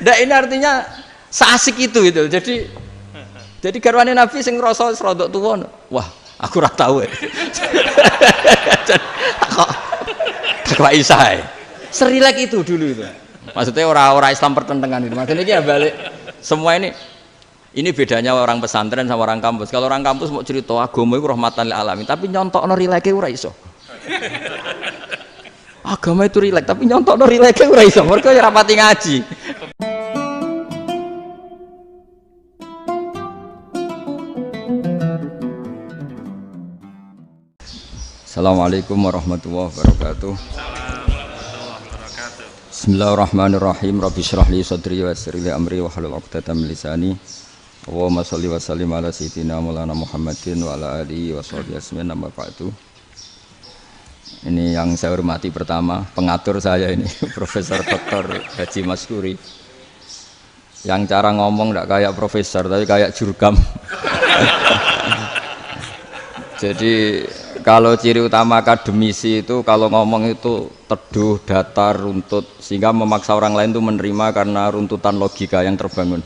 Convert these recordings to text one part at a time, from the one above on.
Ndak ini artinya seasik itu gitu. Jadi garwane Nabi sing ngrasa rodok tuwa. Wah, aku ora tahu. Kok isa. Serilek itu dulu itu. Maksudnya orang Islam pertentangan itu. Maksudnya ini ya balik semua ini bedanya orang pesantren sama orang kampus. Kalau orang kampus mau cerita agama itu rahmatan lil alamin, tapi nyontokno rileke ora iso. Agama itu rilek, tapi nyontokno rileke ora iso. Mergo ora pati ngaji. Assalamualaikum warahmatullahi wabarakatuh. Bismillahirrahmanirrahim. Rabbi shrah li sadri wa yassir li amri wahlul 'uqdatam min lisani. Allahumma shalli wa sallim ala sayyidina Maulana Muhammadin wa ala alihi wa sahbihi ajmain. Amma ba'du. Ini yang saya hormati pertama, pengatur saya ini Profesor Dr. Haji Maskuri. Yang cara ngomong enggak kayak profesor tapi kayak jurkam. Jadi kalau ciri utama akademisi itu kalau ngomong itu teduh, datar, runtut, sehingga memaksa orang lain itu menerima karena runtutan logika yang terbangun.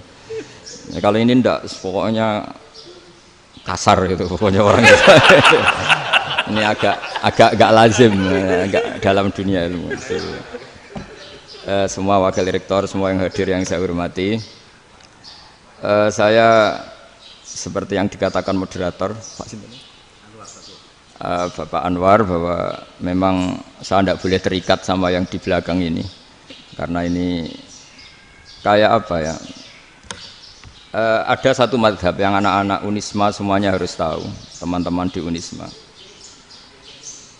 Ya, kalau ini ndak, pokoknya kasar gitu, pokoknya orang itu. Ini agak lazim, agak dalam dunia ilmu. Semua wakil rektor, semua yang hadir yang saya hormati, saya seperti yang dikatakan moderator, Pak Sinten. Bapak Anwar, bahwa memang saya tidak boleh terikat sama yang di belakang ini karena ini kayak apa ya, ada satu madhab yang anak-anak Unisma semuanya harus tahu, teman-teman di Unisma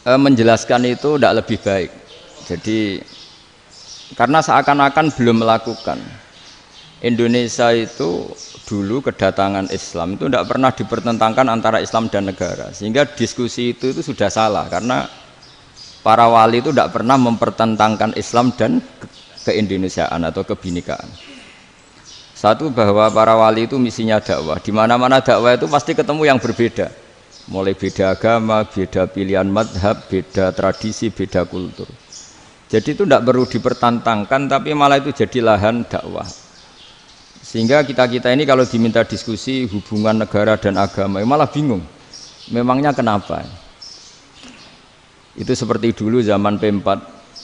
menjelaskan itu tidak lebih baik. Jadi karena seakan-akan belum melakukan. Indonesia itu dulu kedatangan Islam itu tidak pernah dipertentangkan antara Islam dan negara, sehingga diskusi itu sudah salah karena para wali itu tidak pernah mempertentangkan Islam dan keindonesiaan atau kebinekaan. Satu, bahwa para wali itu misinya dakwah, di mana-mana dakwah itu pasti ketemu yang berbeda, mulai beda agama, beda pilihan madhab, beda tradisi, beda kultur. Jadi itu tidak perlu dipertentangkan, tapi malah itu jadi lahan dakwah. Sehingga kita ini kalau diminta diskusi hubungan negara dan agama malah bingung, memangnya kenapa? Itu seperti dulu zaman P4,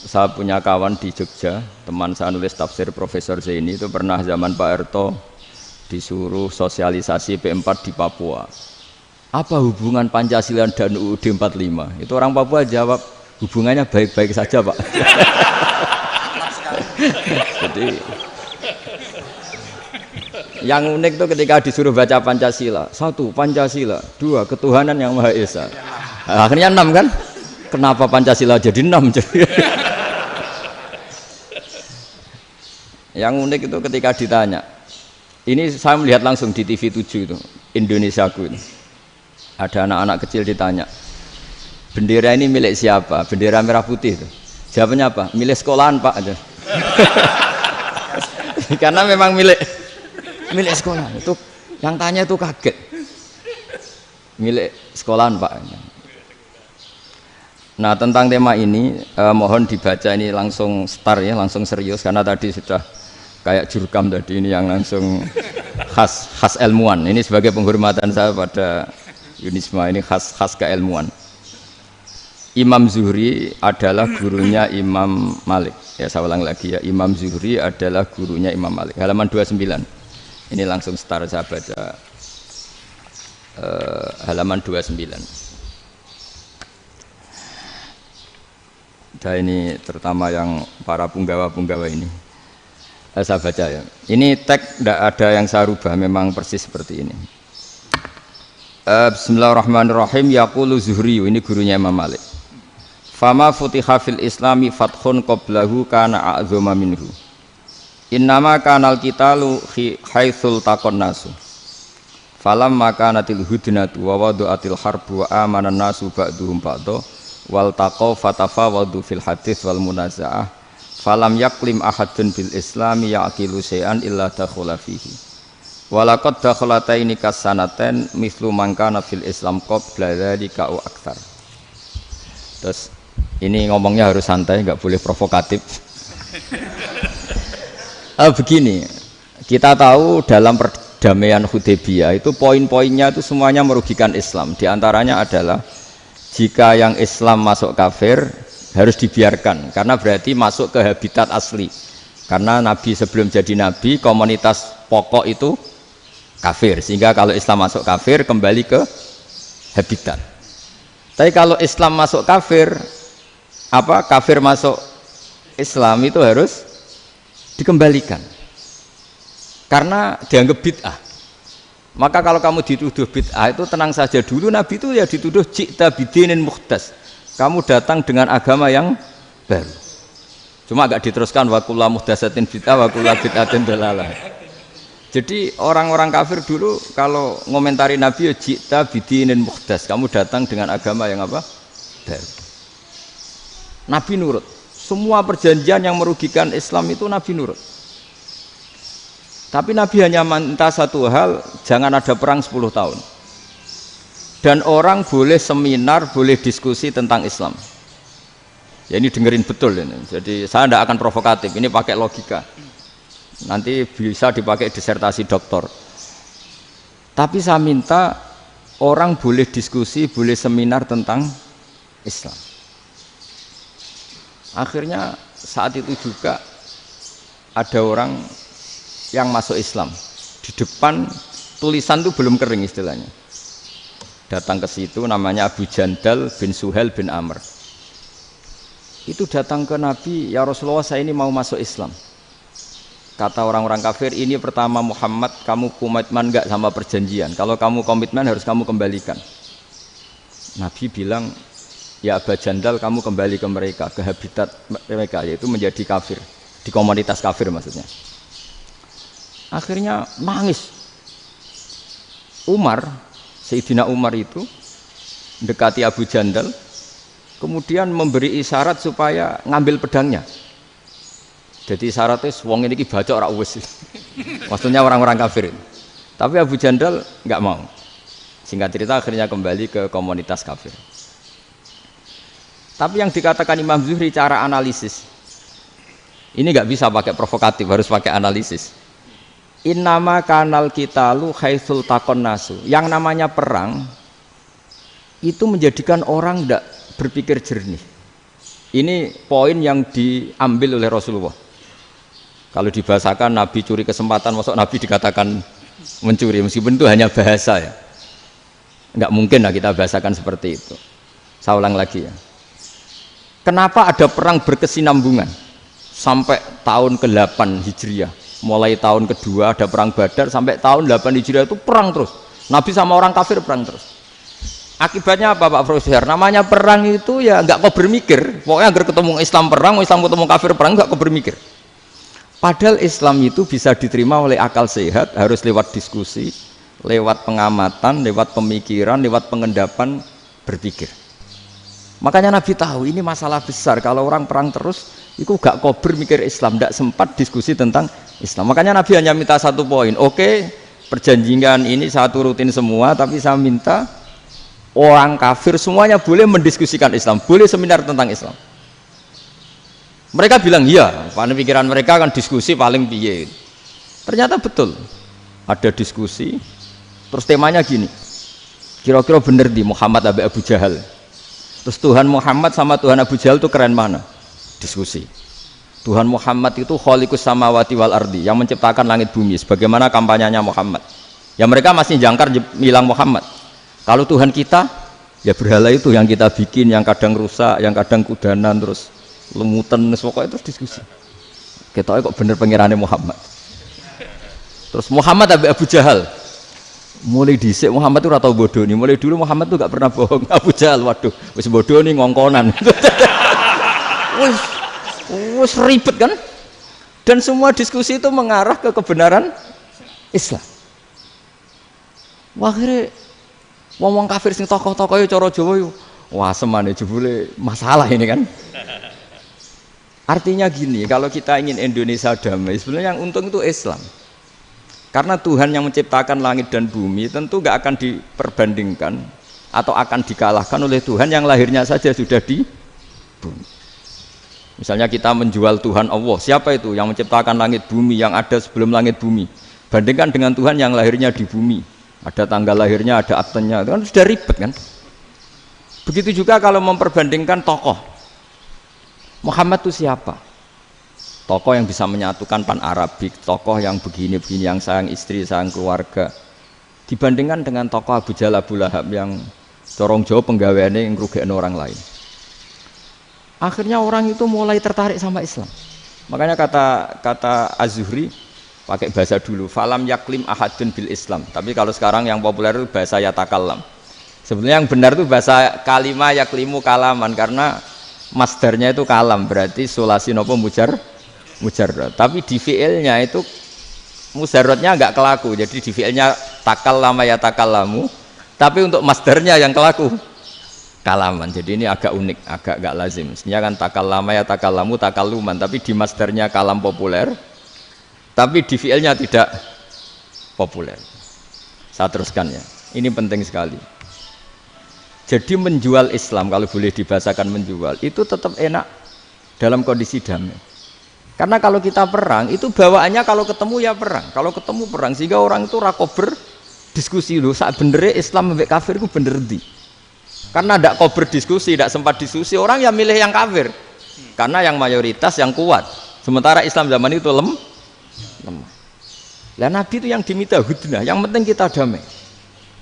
saya punya kawan di Jogja, teman saya nulis tafsir Profesor Zaini, itu pernah zaman Pak Erto disuruh sosialisasi P4 di Papua. Apa hubungan Pancasila dan UUD 45? Itu orang Papua jawab, hubungannya baik-baik saja Pak. Jadi yang unik itu ketika disuruh baca Pancasila, 1 Pancasila, 2 ketuhanan yang Maha Esa. Akhirnya 6 kan? Kenapa Pancasila jadi 6? Yang unik itu ketika ditanya, ini saya melihat langsung di TV 7 itu, Indonesiaku itu. Ada anak-anak kecil ditanya, bendera ini milik siapa? Bendera merah putih itu. Jawabannya apa? Milik sekolahan Pak aja. Karena memang milik sekolah. Itu yang tanya itu kaget. Milik sekolahan Pak. Nah, tentang tema ini mohon dibaca ini langsung start ya, langsung serius karena tadi sudah kayak jurkam tadi, ini yang langsung khas ilmuwan. Ini sebagai penghormatan saya pada Unisma, ini khas keilmuan. Imam Zuhri adalah gurunya Imam Malik. Ya, saya ulang lagi ya, Imam Zuhri adalah gurunya Imam Malik. Halaman 29. Ini langsung start saya baca halaman 29. Dan ini terutama yang para punggawa-punggawa ini. Saya baca ya. Ini teks tidak ada yang saya rubah, memang persis seperti ini. Bismillahirrahmanirrahim. Yaqulu Zuhri, ini gurunya Imam Malik. Fama futiha fil islami fathun qablahu kana a'zama minhu. Innama kanal qitalu haitsul taqon nasu. Falam makanatil hudnatu wa wadu'atil harbu wa amanan nasu ba'duhum ba'du wal taqaw fatafawadu fil hadits wal munazaah. Falam yaklim ahadun bil islami yaqilu syai'an illa dakhala fihi. Walaqad dakhalataini kasanaten mislu man kana fil islam qabla dzalika au aktsar. Terus ini ngomongnya harus santai, enggak boleh provokatif. Begini, kita tahu dalam perdamaian Hudaybiyah itu poin-poinnya itu semuanya merugikan Islam. Di antaranya adalah jika yang Islam masuk kafir harus dibiarkan karena berarti masuk ke habitat asli. Karena Nabi sebelum jadi Nabi komunitas pokok itu kafir, sehingga kalau Islam masuk kafir kembali ke habitat. Tapi kalau Islam masuk kafir, kafir masuk Islam itu harus dikembalikan karena dianggap bid'ah. Maka kalau kamu dituduh bid'ah itu tenang saja dulu, Nabi itu ya dituduh ji'ta bidinin muhdas, kamu datang dengan agama yang baru. Cuma agak diteruskan wa kullu muhdatsatin bid'ah wa kullu bid'atin dalalah. Jadi orang-orang kafir dulu kalau ngomentari Nabi ya ji'ta bidinin muhdas, kamu datang dengan agama yang baru. Nabi nurut. Semua perjanjian yang merugikan Islam itu Nabi nurut. Tapi Nabi hanya minta satu hal, jangan ada perang 10 tahun. Dan orang boleh seminar, boleh diskusi tentang Islam. Ya ini dengerin betul ini. Jadi saya tidak akan provokatif, ini pakai logika. Nanti bisa dipakai disertasi doktor. Tapi saya minta orang boleh diskusi, boleh seminar tentang Islam. Akhirnya saat itu juga ada orang yang masuk Islam. Di depan tulisan itu belum kering istilahnya. Datang ke situ namanya Abu Jandal bin Suhail bin Amr. Itu datang ke Nabi, ya Rasulullah saya ini mau masuk Islam. Kata orang-orang kafir, ini pertama Muhammad, kamu komitmen enggak sama perjanjian? Kalau kamu komitmen harus kamu kembalikan. Nabi bilang, ya Abu Jandal kamu kembali ke mereka, ke habitat mereka, yaitu menjadi kafir, di komunitas kafir maksudnya. Akhirnya nangis. Sayyidina Umar itu mendekati Abu Jandal, kemudian memberi isyarat supaya ngambil pedangnya. Jadi isyaratnya wong ini baca ora wis. Maksudnya orang-orang kafir. Tapi Abu Jandal nggak mau. Singkat cerita akhirnya kembali ke komunitas kafir. Tapi yang dikatakan Imam Zuhri cara analisis ini nggak bisa pakai provokatif, harus pakai analisis. Innama kanal qitalu haitsul taqon nasu. Yang namanya perang itu menjadikan orang tidak berpikir jernih. Ini poin yang diambil oleh Rasulullah. Kalau dibahasakan Nabi curi kesempatan, maksud Nabi dikatakan mencuri, meskipun itu hanya bahasa ya. Enggak mungkin lah kita bahasakan seperti itu. Saya ulang lagi ya. Kenapa ada perang berkesinambungan sampai tahun ke-8 Hijriah? Mulai tahun kedua ada perang Badar sampai tahun 8 Hijriah itu perang terus. Nabi sama orang kafir perang terus. Akibatnya apa Pak Profesor? Namanya perang itu ya nggak kau bermikir. Pokoknya agar ketemu Islam perang, Islam ketemu kafir perang, nggak kau bermikir. Padahal Islam itu bisa diterima oleh akal sehat, harus lewat diskusi, lewat pengamatan, lewat pemikiran, lewat pengendapan berpikir. Makanya Nabi tahu ini masalah besar. Kalau orang perang terus, itu gak kober mikir Islam, tidak sempat diskusi tentang Islam. Makanya Nabi hanya minta satu poin. Oke, perjanjian ini saya turutin semua, tapi saya minta orang kafir semuanya boleh mendiskusikan Islam, boleh seminar tentang Islam. Mereka bilang iya, pada pikiran mereka kan diskusi paling piye. Ternyata betul, ada diskusi. Terus temanya gini, kira-kira bener di Muhammad Abu Jahal. Terus Tuhan Muhammad sama Tuhan Abu Jahal itu keren mana? Diskusi. Tuhan Muhammad itu khaliqus samawati wal ardi, yang menciptakan langit bumi. Sebagaimana kampanyenya Muhammad. Ya mereka masih jangkar bilang Muhammad. Kalau Tuhan kita, ya berhala itu yang kita bikin, yang kadang rusak, yang kadang kudanan, terus lemutan, pokoknya terus diskusi. Kita kok bener pengirannya Muhammad. Terus Muhammad Abu Jahal. Mulai dhisik Muhammad itu ora tau bodoh nih. Mulai dulu Muhammad tuh gak pernah bohong. Abu Jahal, waduh, wis bodoh nih ngongkonan. Wis ribet kan? Dan semua diskusi itu mengarah ke kebenaran Islam. Wah, akhirnya wong kafir sing tokoh-tokoh cara Jawa yo wah semane jebule masalah ini kan. Artinya gini, kalau kita ingin Indonesia damai, sebenarnya yang untung itu Islam. Karena Tuhan yang menciptakan langit dan bumi tentu gak akan diperbandingkan atau akan dikalahkan oleh Tuhan yang lahirnya saja sudah di bumi. Misalnya kita menjual Tuhan Allah, siapa itu yang menciptakan langit bumi, yang ada sebelum langit bumi, bandingkan dengan Tuhan yang lahirnya di bumi, ada tanggal lahirnya, ada aktenya, itu kan sudah ribet kan. Begitu juga kalau memperbandingkan tokoh, Muhammad itu siapa? Tokoh yang bisa menyatukan pan Arabik, tokoh yang begini-begini, yang sayang istri, sayang keluarga, dibandingkan dengan tokoh Abu Jahal, Abu Lahab yang corong jauh penggaweannya yang ngerugikan orang lain. Akhirnya orang itu mulai tertarik sama Islam. Makanya kata Az-Zuhri pakai bahasa dulu, falam yaklim ahadun bil Islam. Tapi kalau sekarang yang populer itu bahasa yatakallam. Sebenarnya yang benar itu bahasa kalimah yaklimu kalaman, karena masdarnya itu kalam, berarti sulasi nopo mujarrad. Tapi di fiilnya itu mujarradnya enggak kelaku. Jadi di fiilnya takallama yatakallamu, tapi untuk masdarnya yang kelaku kalaman. Jadi ini agak unik, agak enggak lazim. Sebenarnya kan takallama yatakallamu takalluman, tapi di masdarnya kalam populer, tapi di fiilnya tidak populer. Saya teruskan ya. Ini penting sekali. Jadi menjual Islam, kalau boleh dibahasakan menjual, itu tetap enak dalam kondisi damai. Karena kalau kita perang, itu bawaannya kalau ketemu ya perang. Kalau ketemu perang, sehingga orang itu rakober diskusi loh. Saat benernya Islam sampai kafir itu bener di. Karena tidak kober diskusi, tidak sempat diskusi, orang yang milih yang kafir. Karena yang mayoritas yang kuat. Sementara Islam zaman itu lemah. Lah Nabi itu yang diminta hudnah, yang penting kita damai.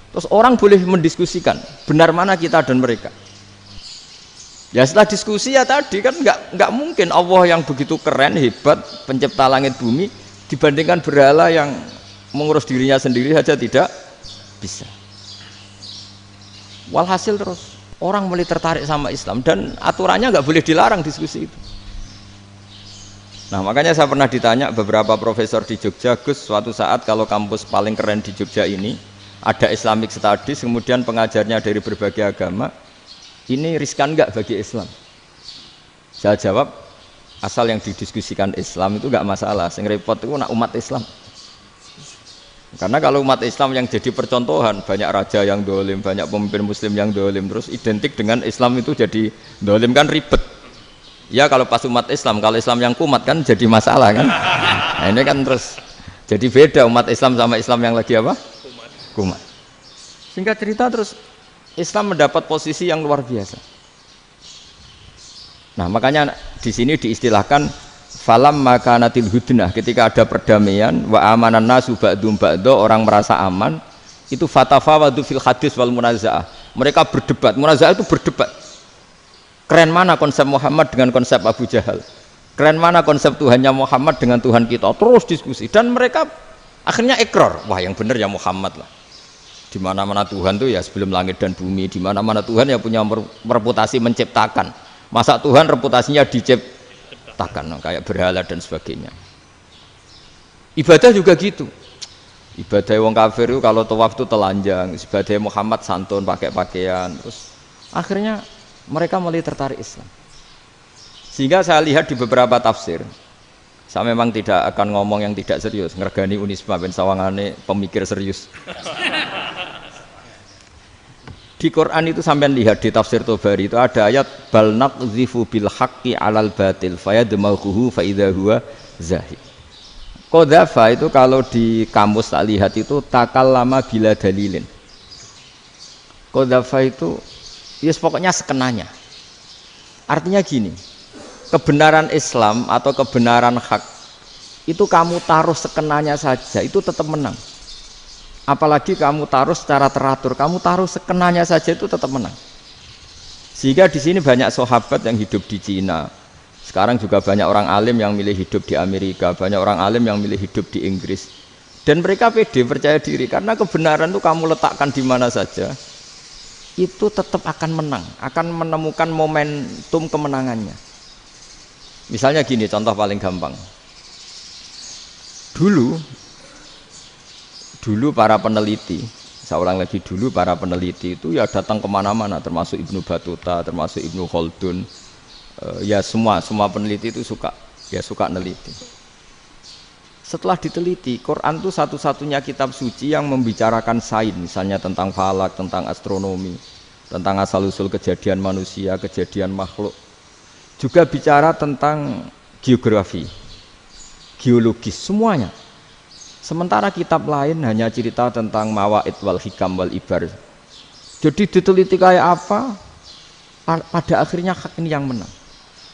Terus orang boleh mendiskusikan benar mana kita dan mereka. Ya setelah diskusi ya tadi kan nggak mungkin Allah yang begitu keren hebat pencipta langit bumi dibandingkan berhala yang mengurus dirinya sendiri saja tidak bisa. Walhasil terus orang mulai tertarik sama Islam dan aturannya nggak boleh dilarang diskusi itu. Nah makanya saya pernah ditanya beberapa profesor di Jogja, Gus suatu saat kalau kampus paling keren di Jogja ini ada Islamic Studies, kemudian pengajarnya dari berbagai agama, ini riskan enggak bagi Islam? Saya jawab, asal yang didiskusikan Islam itu enggak masalah, yang repot itu nak umat Islam. Karena kalau umat Islam yang jadi percontohan, banyak raja yang dolim, banyak pemimpin muslim yang dolim, terus identik dengan Islam itu jadi dolim kan ribet. Ya kalau pas umat Islam, kalau Islam yang kumat kan jadi masalah kan. Nah ini kan terus jadi beda umat Islam sama Islam yang lagi apa? Kumat. Singkat cerita terus Islam mendapat posisi yang luar biasa. Nah makanya di sini diistilahkan falam makanatil hudnah, ketika ada perdamaian wa amanan nasu ba'dum ba'do, orang merasa aman, itu fatafawadu fil hadis wal munazaah. Mereka berdebat, munazaah itu berdebat. Keren mana konsep Muhammad dengan konsep Abu Jahal? Keren mana konsep Tuhannya Muhammad dengan Tuhan kita? Terus diskusi dan mereka akhirnya ikrar, wah yang benar ya Muhammad lah. Di mana-mana Tuhan tuh ya sebelum langit dan bumi, di mana-mana Tuhan ya punya reputasi menciptakan. Masa Tuhan reputasinya diciptakan, kayak berhala dan sebagainya. Ibadah juga gitu. Ibadah wong kafir itu kalau tawaf itu telanjang, ibadah Muhammad santun pakai pakaian. Terus akhirnya mereka mulai tertarik Islam. Sehingga saya lihat di beberapa tafsir, saya memang tidak akan ngomong yang tidak serius, ngergani Unisma ben sawangane pemikir serius. Di Quran itu sampean lihat di tafsir Tobari itu ada ayat bal naqdhifu bil haqqi 'alal batil fayadmaghuhu fa idza huwa zahid. Qadzafa itu kalau di kamus tak lihat itu takallama bila dalilin. Qadzafa itu ya pokoknya sekenanya. Artinya gini, kebenaran Islam atau kebenaran hak itu kamu taruh sekenanya saja itu tetap menang. Apalagi kamu taruh secara teratur, kamu taruh sekenanya saja itu tetap menang. Sehingga di sini banyak sahabat yang hidup di Cina. Sekarang juga banyak orang alim yang milih hidup di Amerika, banyak orang alim yang milih hidup di Inggris. Dan mereka pede, percaya diri karena kebenaran itu kamu letakkan di mana saja, itu tetap akan menang, akan menemukan momentum kemenangannya. Misalnya gini, contoh paling gampang. Dulu para peneliti, saya ulang lagi, dulu para peneliti itu ya datang kemana-mana, termasuk Ibnu Battuta, termasuk Ibnu Khaldun, ya semua peneliti itu suka neliti. Setelah diteliti, Quran itu satu-satunya kitab suci yang membicarakan sains, misalnya tentang falak, tentang astronomi, tentang asal-usul kejadian manusia, kejadian makhluk. juga bicara tentang geografi, geologis, semuanya. Sementara kitab lain hanya cerita tentang mawaid wal hikam wal ibar. Jadi diteliti kayak apa, pada akhirnya hak ini yang menang.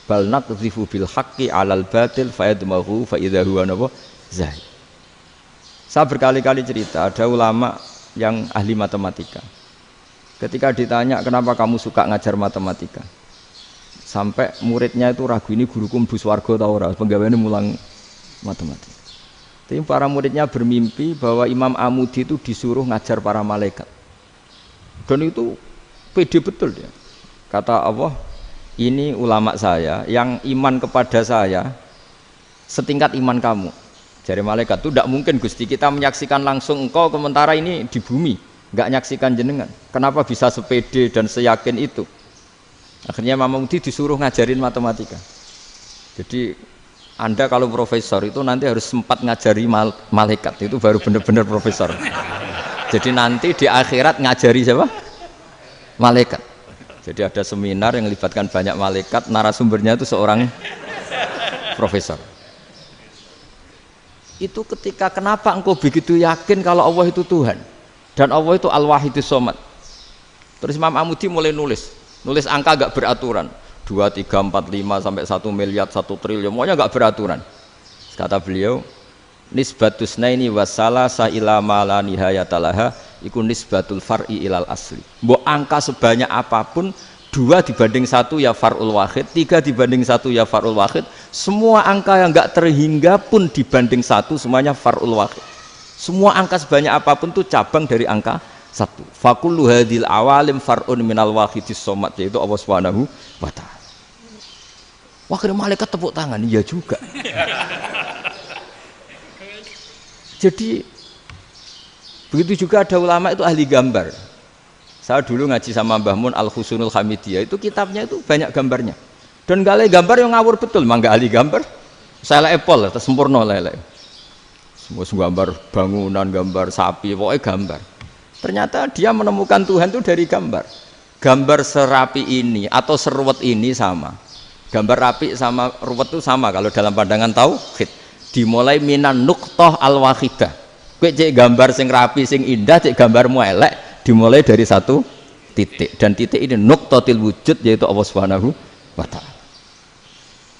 Bal naqdhifu bil haqqi 'alal batil fayadmahu fa idza huwa zahid. Saya berkali-kali cerita, ada ulama yang ahli matematika. Ketika ditanya kenapa kamu suka ngajar matematika, sampai muridnya itu ragu, ini guruku mlebu swarga ta ora, penggaweane mulang matematika. Tapi para muridnya bermimpi bahwa Imam Amudi itu disuruh ngajar para malaikat. Dan itu pede betul dia. Kata Allah, ini ulama saya yang iman kepada saya setingkat iman kamu. Jadi malaikat itu tidak mungkin Gusti kita menyaksikan langsung engkau, sementara ini di bumi nggak menyaksikan jenengan. Kenapa bisa sepede dan seyakin itu? Akhirnya Imam Amudi disuruh ngajarin matematika. Jadi Anda kalau profesor itu nanti harus sempat ngajari malaikat, itu baru benar-benar profesor. Jadi nanti di akhirat ngajari siapa? Malaikat. Jadi ada seminar yang melibatkan banyak malaikat, narasumbernya itu seorang profesor. Itu ketika kenapa engkau begitu yakin kalau Allah itu Tuhan dan Allah itu Al-Wahidus Shomad. Terus Imam Amudi mulai nulis angka gak beraturan. 2, 3, 4, 5 sampai 1 miliar, 1 triliun, semuanya enggak beraturan. Kata beliau, nisbatus naini wasalasa ila ma la nihayatalaha iku nisbatul far'i ilal asli. Mbok angka sebanyak apapun, 2 dibanding 1 ya far'ul wahid, 3 dibanding 1 ya far'ul wahid. Semua angka yang enggak terhingga pun dibanding 1 semuanya far'ul wahid. Semua angka sebanyak apapun itu cabang dari angka 1. Fakullu hadil awalim far'un minal wahidis shomad, yaitu Allah Subhanahu wa ta'ala. Wakil malaikat tepuk tangan, iya juga. Jadi begitu juga ada ulama itu ahli gambar. Saya dulu ngaji sama Mbah Mun Al-Husunul Hamidiyah, itu kitabnya itu banyak gambarnya. Dan gale gambar yang ngawur betul, mangga ahli gambar. Saya Apple, sempurna lele. Semua gambar bangunan, gambar sapi, pokoknya gambar. Ternyata dia menemukan Tuhan itu dari gambar. Gambar serapi ini atau seruwet ini sama. Gambar rapi sama ruwet itu sama kalau dalam pandangan tauhid. Dimulai minan nuqtah al-wahidah. Kowe cek gambar sing rapi sing indah, cek gambarmu elek, dimulai dari 1 titik. Dan titik ini nuqtatil wujud, yaitu Allah Subhanahu wa ta'ala.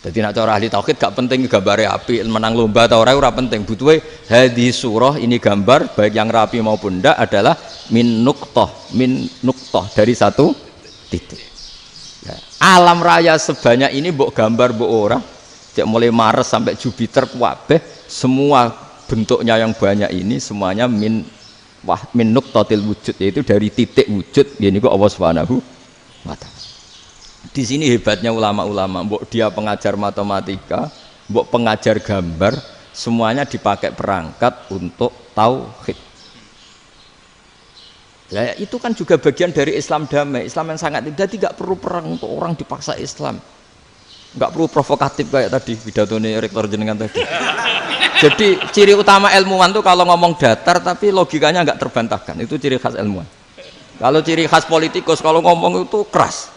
Jadi nak cara ahli tauhid gak penting gambare api, menang lomba atau ora penting. Butuhe hadis surah ini gambar baik yang rapi maupun ndak adalah min nuqtah dari 1 titik. Alam raya sebanyak ini mbok gambar mbok ora, cek mulai Mars sampai Jupiter kabeh semua bentuknya yang banyak ini semuanya min nuqtatil wujud, yaitu dari titik wujud, ini kok Allah Subhanahu wa ta'ala. Di sini hebatnya ulama-ulama, mbok dia pengajar matematika, mbok pengajar gambar, semuanya dipakai perangkat untuk tauhid. Ya, itu kan juga bagian dari Islam damai, Islam yang sangat tidak perlu perang untuk orang dipaksa Islam, nggak perlu provokatif kayak tadi pidatonya rektor jenengan tadi. Jadi ciri utama ilmuwan tuh kalau ngomong datar tapi logikanya nggak terbantahkan, itu ciri khas ilmuwan. Kalau ciri khas politikus kalau ngomong itu keras,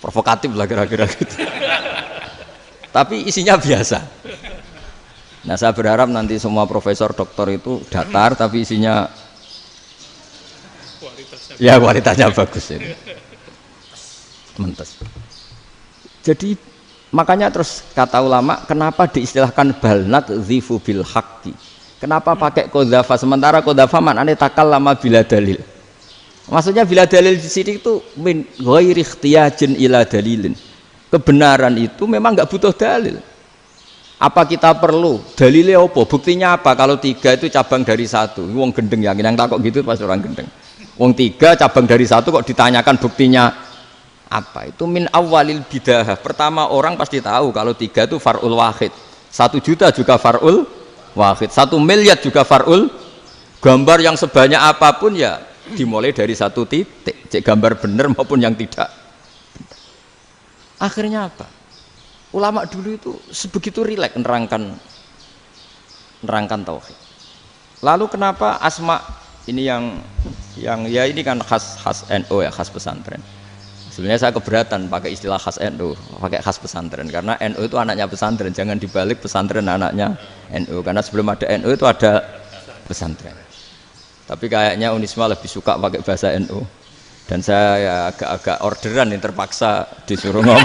provokatif lah kira-kira gitu. Tapi isinya biasa. Nah saya berharap nanti semua profesor doktor itu datar tapi isinya ya kualitasnya bagus ini. Mentes. Jadi makanya terus kata ulama, kenapa diistilahkan balnat zifu bil haqqi? Kenapa pakai qadzafa sementara qadzafa maknane takallama bila dalil? Maksudnya bila dalil di sini itu min ghairi ikhtiyajin ila dalilin. Kebenaran itu memang enggak butuh dalil. Apa kita perlu dalilnya apa? Buktinya apa? Kalau 3 itu cabang dari 1. Wong gendeng yakin yang takok gitu pas orang gendeng. Wong 3 cabang dari 1 kok ditanyakan buktinya apa? Itu min awalil bidah. Pertama orang pasti tahu kalau 3 itu far'ul wahid. 1 juta juga far'ul wahid. 1 miliar juga far'ul. Gambar yang sebanyak apapun ya dimulai dari 1 titik. Cek gambar benar maupun yang tidak. Akhirnya apa? Ulama dulu itu sebegitu rileks nerangkan tauhid. Lalu kenapa asma ini yang ya ini kan khas NU ya, khas pesantren. Sebenarnya saya keberatan pakai istilah khas NU, pakai khas pesantren karena NU itu anaknya pesantren, jangan dibalik pesantren anaknya NU karena sebelum ada NU itu ada pesantren. Tapi kayaknya Unisma lebih suka pakai bahasa NU dan saya ya agak-agak orderan yang terpaksa disuruh ngomong.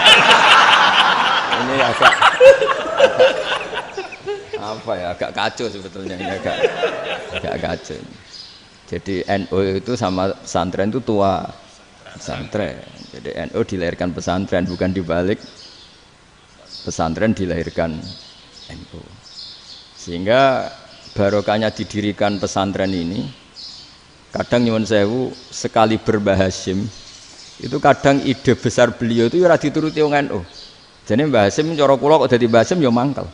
Ini agak apa ya, agak kacau sebetulnya ini agak kacau. Jadi NU itu sama pesantren itu tua pesantren. Jadi NU dilahirkan pesantren, bukan dibalik pesantren dilahirkan NU. Sehingga barokahnya didirikan pesantren ini, kadang nyuwun sewu sekali Mbah Hasyim itu kadang ide besar beliau itu ora dituruti wong NU. Jadi Mbah Hasyim cara kula kok dadi Mbah Hasyim ya mangkel.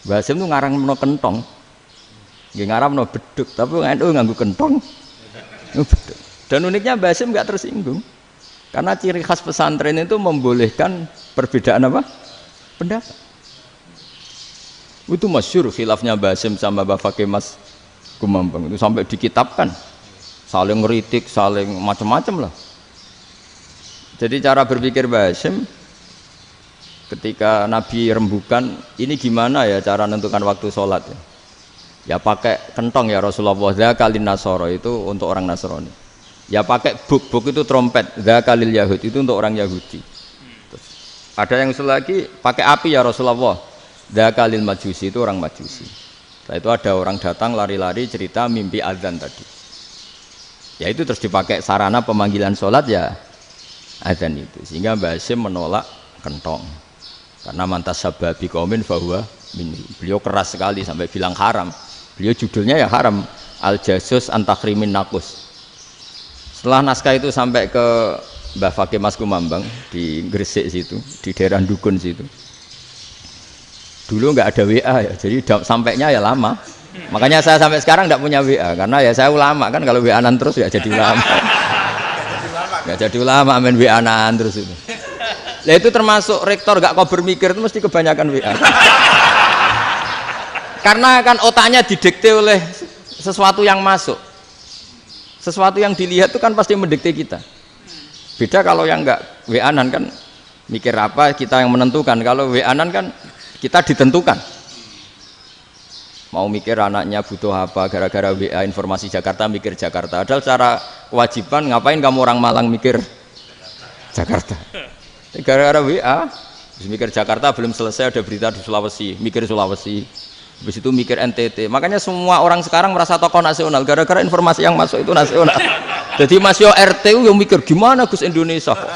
Mbah Hasyim itu ngarang meno kentong. Nggih ngaramno beduk, tapi NU nganggo kentong. Beduk. Dan uniknya Mbah Hasyim enggak tersinggung. Karena ciri khas pesantren itu membolehkan perbedaan apa? Pendapat. Itu masyhur khilafnya Mbah Hasyim sama Mbah Fakih Mas Kumambang itu sampai dikitabkan. Saling ngeritik, saling macam-macam lah. Jadi cara berpikir Mbah Hasyim ketika Nabi rembukan, ini gimana ya cara menentukan waktu sholat ya? Ya pakai kentong ya Rasulullah, dzakalin nasara itu untuk orang Nasrani. Ya pakai buk itu trompet, dzakalil yahud itu untuk orang Yahudi. Terus, ada yang usul lagi pakai api ya Rasulullah, dzakalil majusi itu orang Majusi. Setelah itu ada orang datang lari-lari cerita mimpi azan tadi. Ya itu terus dipakai sarana pemanggilan sholat ya azan itu. Sehingga Mbah Hasyim menolak kentong. Karena mantas sababi qaumin fahuwa minni. Beliau keras sekali sampai bilang haram. Beliau judulnya ya haram, Al-Jasus Antakhrimin Nakus. Setelah naskah itu sampai ke Mbah Fakih Mas Kumambang di Gresik situ, di daerah Dukun situ. Dulu nggak ada WA ya, jadi sampainya ya lama. Makanya saya sampai sekarang nggak punya WA karena ya saya ulama kan, kalau WA-an terus ya jadi ulama. Nggak jadi ulama main WA-an terus itu. Lah itu termasuk rektor nggak kau bermikir itu mesti kebanyakan WA. Karena kan otaknya didikte oleh sesuatu yang masuk, sesuatu yang dilihat itu kan pasti mendikte kita. Beda kalau yang enggak WA-an kan mikir apa kita yang menentukan. Kalau WA-an kan kita ditentukan. Mau mikir anaknya butuh apa gara-gara WA informasi Jakarta mikir Jakarta. Padahal secara kewajiban ngapain kamu orang Malang mikir Jakarta? Gara-gara WA mikir Jakarta belum selesai ada berita di Sulawesi, mikir Sulawesi. Habis itu mikir NTT. Makanya semua orang sekarang merasa tokoh nasional gara-gara informasi yang masuk itu nasional. Jadi Mas Yo RT yang mikir gimana Gus Indonesia kok.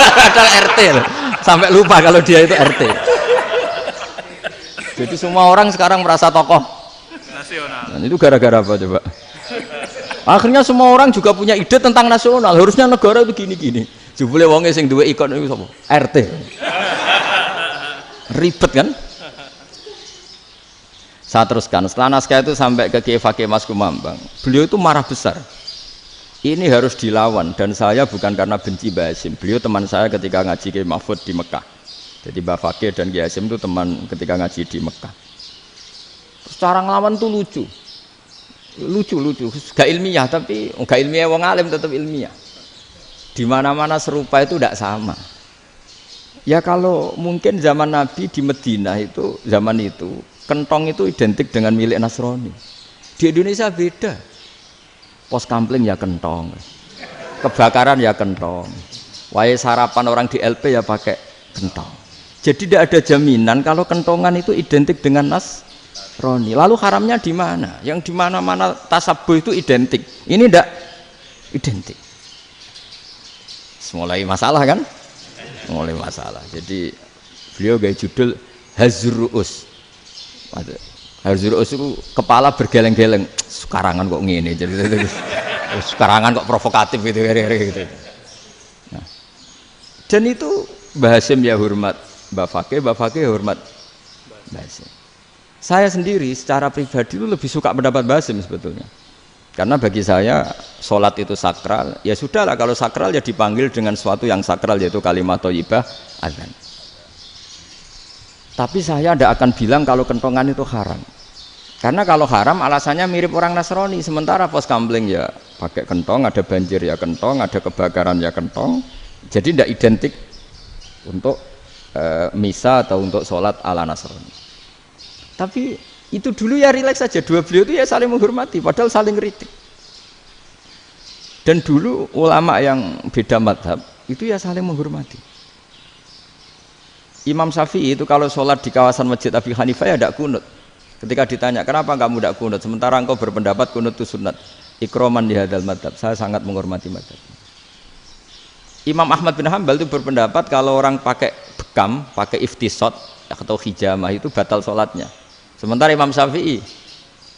Ada RT loh. Sampai lupa kalau dia itu RT. Jadi semua orang sekarang merasa tokoh nasional. Dan itu gara-gara apa coba? Akhirnya semua orang juga punya ide tentang nasional. Harusnya negara itu gini-gini. Jebule wonge sing duwe ikon itu sapa? RT. Ribet kan? Saya teruskan, setelah naskah itu sampai ke Kiai Fakih Mas Kumambang, beliau itu marah besar. Ini harus dilawan dan saya bukan karena benci Mbah Hasyim. Beliau teman saya ketika ngaji Kiai Mahfud di Mekah. Jadi Mbah Fakih dan Kiai Hasyim itu teman ketika ngaji di Mekah. Terus cara ngelawan tuh lucu. Lucu. Gak ilmiah tapi gak ilmiah wong alim tetap ilmiah. Di mana-mana serupa itu tidak sama. Ya kalau mungkin zaman Nabi di Madinah itu zaman itu kentong itu identik dengan milik Nasrani. Di Indonesia beda. Pos kampling ya kentong, kebakaran ya kentong, wae sarapan orang di LP ya pakai kentong. Jadi tidak ada jaminan kalau kentongan itu identik dengan Nasrani. Lalu haramnya di mana? Yang di mana-mana tasabuh itu identik. Ini tidak identik. Mulai masalah kan? Mulai masalah. Jadi beliau gaya judul Hazruus. Hazruus itu kepala bergeleng-geleng. Sekarangan kok ngene. Jadi sekarangan kok provokatif gitu. Nah, dan itu Mbah Hasyim ya hormat Mbah Fakih hormat Mbah Hasyim. Saya sendiri secara pribadi itu lebih suka pendapat Mbah Hasyim sebetulnya. Karena bagi saya sholat itu sakral. Ya sudahlah kalau sakral ya dipanggil dengan sesuatu yang sakral yaitu kalimat thayyibah azan. Tapi saya tidak akan bilang kalau kentongan itu haram. Karena kalau haram alasannya mirip orang Nasrani. Sementara pos kampling ya pakai kentong, ada banjir ya kentong, ada kebakaran ya kentong, Jadi tidak identik untuk misa atau untuk sholat ala Nasrani. Tapi itu dulu ya rileks saja, dua beliau itu ya saling menghormati, padahal saling kritik. Dan dulu ulama yang beda madhab itu ya saling menghormati. Imam Syafi'i itu kalau sholat di kawasan Masjid Abi Hanifah ya tidak kunut. Ketika ditanya, kenapa kamu tidak kunut? Sementara engkau berpendapat kunut itu sunat. Ikroman di hadal madhab, saya sangat menghormati madhab. Imam Ahmad bin Hanbal itu berpendapat kalau orang pakai bekam, pakai iftisot atau hijamah itu batal sholatnya. Sementara Imam Syafi'i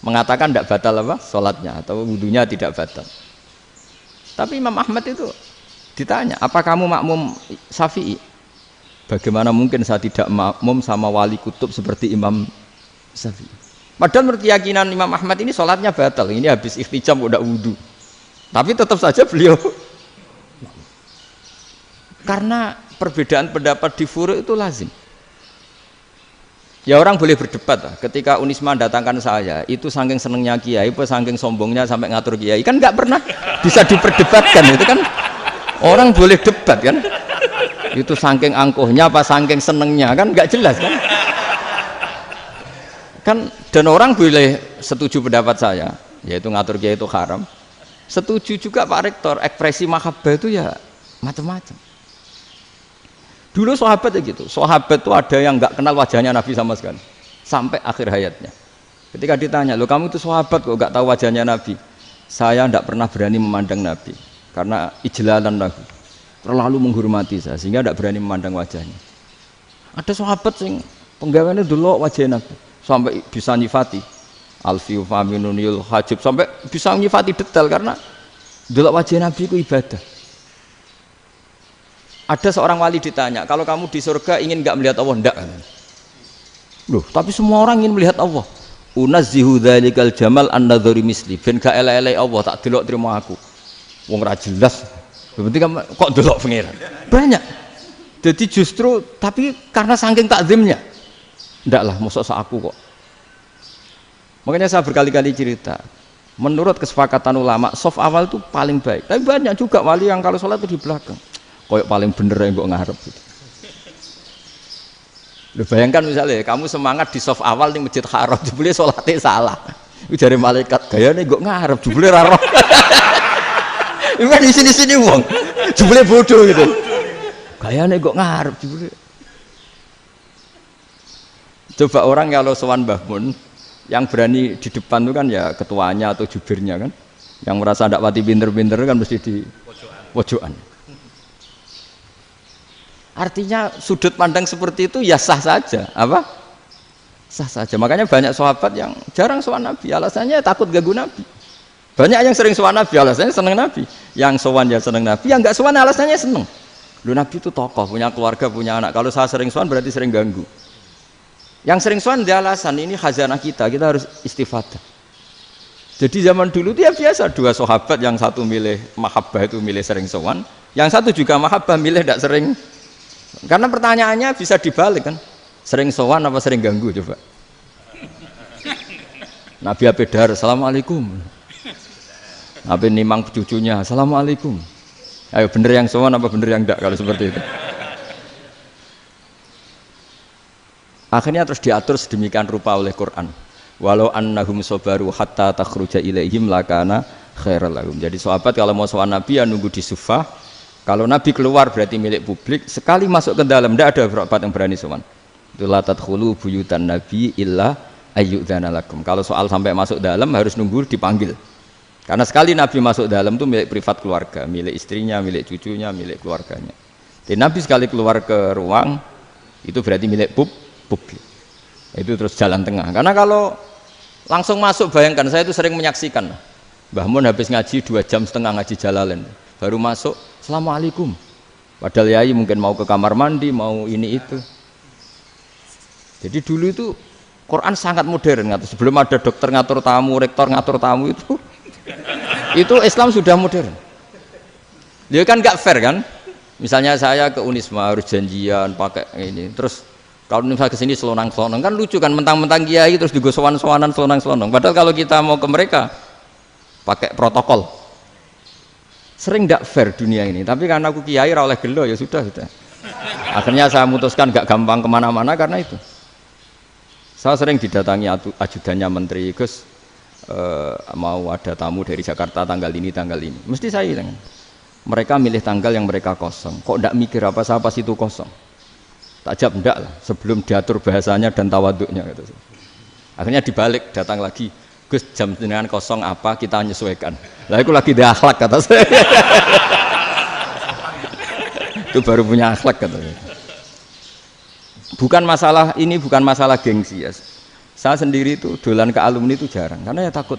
mengatakan tidak batal apa? Sholatnya atau wudunya tidak batal. Tapi Imam Ahmad itu ditanya, apa kamu makmum Syafi'i? Bagaimana mungkin saya tidak makmum sama wali kutub seperti Imam Syafi'i? Padahal menurut keyakinan Imam Ahmad ini sholatnya batal. Ini habis iftijam udah wudu. Tapi tetap saja beliau. Karena perbedaan pendapat di furu' itu lazim. Ya orang boleh berdebat lah. Ketika Unisma datangkan saya, itu saking senengnya kiai, apa saking sombongnya sampai ngatur kiai, kan nggak pernah bisa diperdebatkan. Itu kan orang boleh debat kan? Itu saking angkuhnya apa saking senengnya kan nggak jelas kan? Kan dan orang boleh setuju pendapat saya, yaitu ngatur kiai itu haram. Setuju juga Pak Rektor, ekspresi mahabbah itu ya macam-macam. Dulu sahabat ya gitu, sahabat itu ada yang nggak kenal wajahnya Nabi sama sekali sampai akhir hayatnya. Ketika ditanya, lo kamu itu sahabat kok nggak tahu wajahnya Nabi? Saya tidak pernah berani memandang Nabi karena ijlalan Nabi, terlalu menghormati saya sehingga tidak berani memandang wajahnya. Ada sahabat yang penggawaannya dulu wajah Nabi sampai bisa nyifati alfiu faminun yul hajib, sampai bisa nyifati detail karena dulu wajah Nabi itu ibadah. Ada seorang wali ditanya, kalau kamu di surga ingin nggak melihat Allah? Enggak. Loh, tapi semua orang ingin melihat Allah. Unazzihu dzalikal jamal an-nadhari misli. Ben gak elek-elek Allah tak delok terima aku. Wong ra jelas. Berarti kok delok pangeran. Banyak. Jadi justru tapi karena saking takzimnya. Enggak lah, mosok sak aku kok. Makanya saya berkali-kali cerita. Menurut kesepakatan ulama, soft awal itu paling baik. Tapi banyak juga wali yang kalau sholat itu di belakang. Koyok paling bener yang kok ngarep gitu. Lu bayangkan misalnya kamu semangat di soft awal di Masjid Haram, jebule sholatnya salah. Itu dari malaikat gayane kok ngarep, jebule ra roh. Iku di sini-sini wong. Jebule bodoh gitu. Gayane kok ngarep jebule. Coba orang kalau sowan Mbah Mun yang berani di depan itu kan ya ketuanya atau jubirnya kan. Yang merasa ndak pati pinter-pinter kan mesti di pojokan. Artinya sudut pandang seperti itu ya sah saja, apa? Sah saja. Makanya banyak sahabat yang jarang sowan Nabi, alasannya takut ganggu Nabi. Banyak yang sering sowan Nabi, alasannya seneng Nabi. Yang sowan ya seneng Nabi, yang enggak sowan alasannya seneng. Lu Nabi itu tokoh, punya keluarga, punya anak. Kalau saya sering sowan berarti sering ganggu. Yang sering sowan dia alasan ini khazanah kita harus istifadah. Jadi zaman dulu dia biasa dua sahabat, yang satu milih mahabbah itu milih sering sowan, yang satu juga mahabbah milih tidak sering. Karena pertanyaannya bisa dibalik kan, sering sowan apa sering ganggu coba. Nabi Abedar, assalamualaikum. Nabi nimang cucunya, assalamualaikum. Ayo bener yang sowan apa bener yang enggak kalau seperti itu. Akhirnya terus diatur sedemikian rupa oleh Quran. Walau annahum sabaru hatta takhruja ilaihim lakana khairal lahum. Jadi sahabat kalau mau sowan Nabi ya nunggu di sufah. Kalau Nabi keluar berarti milik publik. Sekali masuk ke dalam tidak ada sahabat yang berani sowan. Itu la tadkhulu buyutan Nabi illa ayyudzana lakum. Kalau soal sampai masuk dalam harus nunggu dipanggil. Karena sekali Nabi masuk dalam itu milik privat keluarga, milik istrinya, milik cucunya, milik keluarganya. Jadi Nabi sekali keluar ke ruang itu berarti milik publik. Itu terus jalan tengah. Karena kalau langsung masuk, bayangkan saya itu sering menyaksikan. Mbah Mun habis ngaji 2,5 jam ngaji Jalalain, baru masuk, assalamualaikum. Padahal yai mungkin mau ke kamar mandi, mau ini itu. Jadi dulu itu Quran sangat modern. Sebelum ada dokter ngatur tamu, rektor ngatur tamu itu Islam sudah modern. Dia kan nggak fair kan? Misalnya saya ke Unisma harus janjian pakai ini, terus kalau misalnya kesini selonang-selonang kan lucu kan, mentang-mentang kiai terus juga sowan-sowanan selonang-selonang. Padahal kalau kita mau ke mereka pakai protokol. Sering tidak fair dunia ini, tapi karena aku kiai ora oleh gelo ya sudah. Akhirnya saya memutuskan gak gampang kemana-mana karena itu. Saya sering didatangi ajudannya menteri, Gus mau ada tamu dari Jakarta tanggal ini, mesti saya bilang, mereka milih tanggal yang mereka kosong, kok tidak mikir apa saya pas itu kosong. Tak jawab enggak lah, sebelum diatur bahasanya dan tawaduknya gitu. Akhirnya dibalik, datang lagi, Gus jam dengan kosong apa kita menyesuaikan. Lah itu lagi di akhlak kata saya. Itu baru punya akhlak katanya. Bukan masalah ini, bukan masalah gengsi ya. Saya sendiri itu dolan ke alumni itu jarang, karena ya takut.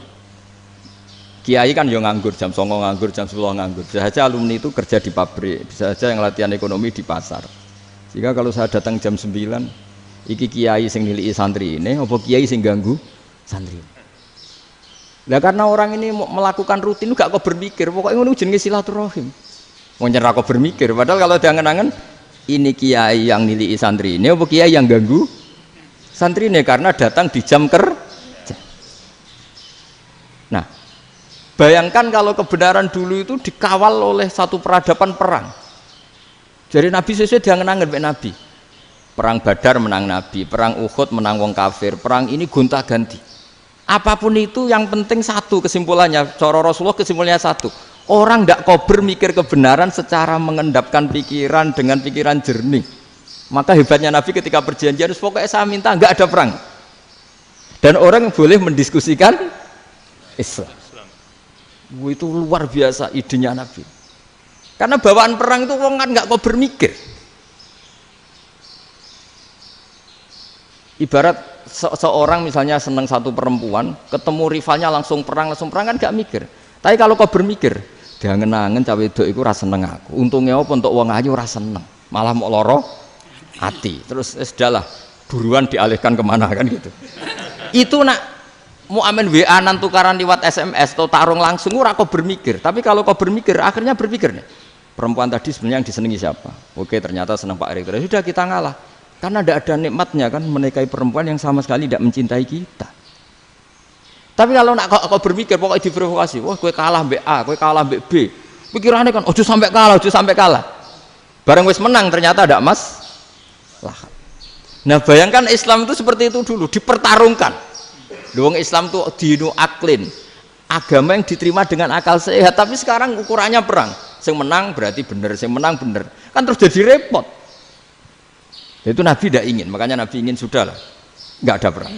Kiai kan yang nganggur, jam 9 nganggur, jam 10 nganggur. Bisa saja alumni itu kerja di pabrik, bisa saja yang latihan ekonomi di pasar. Sehingga kalau saya datang jam 9, iki kiai sing nilai santri ini, apa kiai sing ganggu santri. Nah karena orang ini melakukan rutin, gak kok berpikir, pokoknya ngono jenenge silaturahim. Mau nyerah kok berpikir, padahal kalau diangen-angen, ini kiai yang nilai santri ini, apa kiai yang ganggu santri ini karena datang di jam kerja. Nah, bayangkan kalau kebenaran dulu itu dikawal oleh satu peradaban perang. Jadi Nabi sesuai diangen-angen mbek Nabi. Perang Badar menang Nabi, perang Uhud menang wong kafir, perang ini gonta-ganti. Apapun itu yang penting satu kesimpulannya, cara Rasulullah kesimpulannya satu. Orang tidak kober mikir kebenaran secara mengendapkan pikiran dengan pikiran jernih. Maka hebatnya Nabi ketika perjanjian, pokoknya saya minta nggak ada perang. Dan orang boleh mendiskusikan Islam. Itu luar biasa idenya Nabi. Karena bawaan perang itu orang kan nggak kok bermikir. Ibarat seorang misalnya senang satu perempuan, ketemu rivalnya langsung perang kan nggak mikir. Tapi kalau kau bermikir, diangen-angen cawe wedok iku ora seneng aku. Untungnya apa untuk wong ayu ora seneng, malah mau loro hati. Terus sudahlah, buruan dialihkan kemana kan gitu. Itu nak mau amen WA nan tukaran lewat SMS atau tarung langsung ora kau bermikir. Tapi kalau kau bermikir, akhirnya berpikir nih. Perempuan tadi sebenarnya yang disenangi siapa? Oke, ternyata senang Pak Erick. Sudah kita ngalah. Karena tidak ada nikmatnya kan menikahi perempuan yang sama sekali tidak mencintai kita. Tapi kalau nak kau berpikir pokoknya diprovokasi, wah kue kalah mbak A, kue kalah mbak B. Pikirannya kan, ojo sampai kalah. Bareng wis menang ternyata ada mas. Lah. Nah bayangkan Islam itu seperti itu dulu, dipertarungkan. Luang Islam tuh dinu aklin, agama yang diterima dengan akal sehat. Tapi sekarang ukurannya perang. Yang menang berarti benar, yang menang benar. Kan terus jadi repot. Itu Nabi tidak ingin, makanya Nabi ingin sudah lah, nggak ada perang.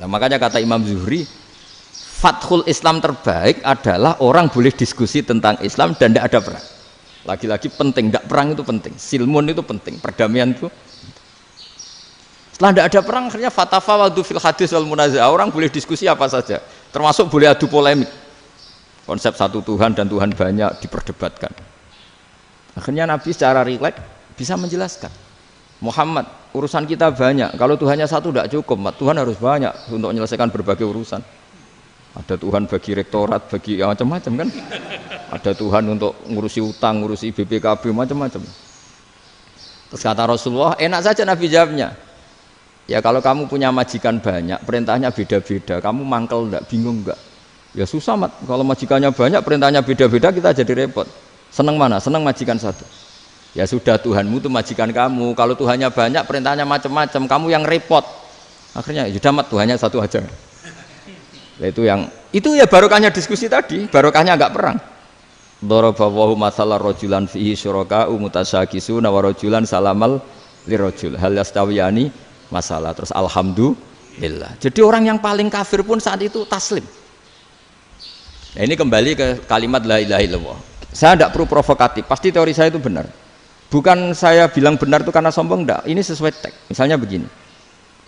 Nah, makanya kata Imam Zuhri, fathul Islam terbaik adalah orang boleh diskusi tentang Islam dan tidak ada perang. Lagi-lagi penting, tidak perang itu penting, silmun itu penting, perdamaian itu. Setelah tidak ada perang, akhirnya fatafawadu fil hadis wal munazah, orang boleh diskusi apa saja, termasuk boleh adu polemik. Konsep satu Tuhan dan Tuhan banyak diperdebatkan. Akhirnya Nabi secara rileks bisa menjelaskan, Muhammad, urusan kita banyak. Kalau Tuhannya satu tidak cukup, Tuhan harus banyak untuk menyelesaikan berbagai urusan. Ada Tuhan bagi rektorat, bagi macam-macam kan. Ada Tuhan untuk ngurusi utang, ngurusi BPKB, macam-macam. Terus kata Rasulullah, enak saja Nabi jawabnya. Ya kalau kamu punya majikan banyak, perintahnya beda-beda, kamu mangkel enggak, bingung enggak? Ya susah mat, kalau majikannya banyak, perintahnya beda-beda, kita jadi repot. Senang mana? Senang majikan satu. Ya sudah, Tuhanmu itu majikan kamu. Kalau Tuhannya banyak, perintahnya macam-macam, kamu yang repot. Akhirnya sudah mat, Tuhannya satu aja. Nah, itu ya barokahnya diskusi tadi, barokahnya enggak perang. Daraballahu mathalan rajulan fihi syuraka'u mutasyakisuna wa rajulan salamal lirajul hal yastawiyani masalah. Terus alhamdulillah. Jadi orang yang paling kafir pun saat itu taslim. Nah, ini kembali ke kalimat la ilaha illallah. Saya tidak perlu provokatif, pasti teori saya itu benar. Bukan saya bilang benar itu karena sombong, enggak. Ini sesuai teks. Misalnya begini,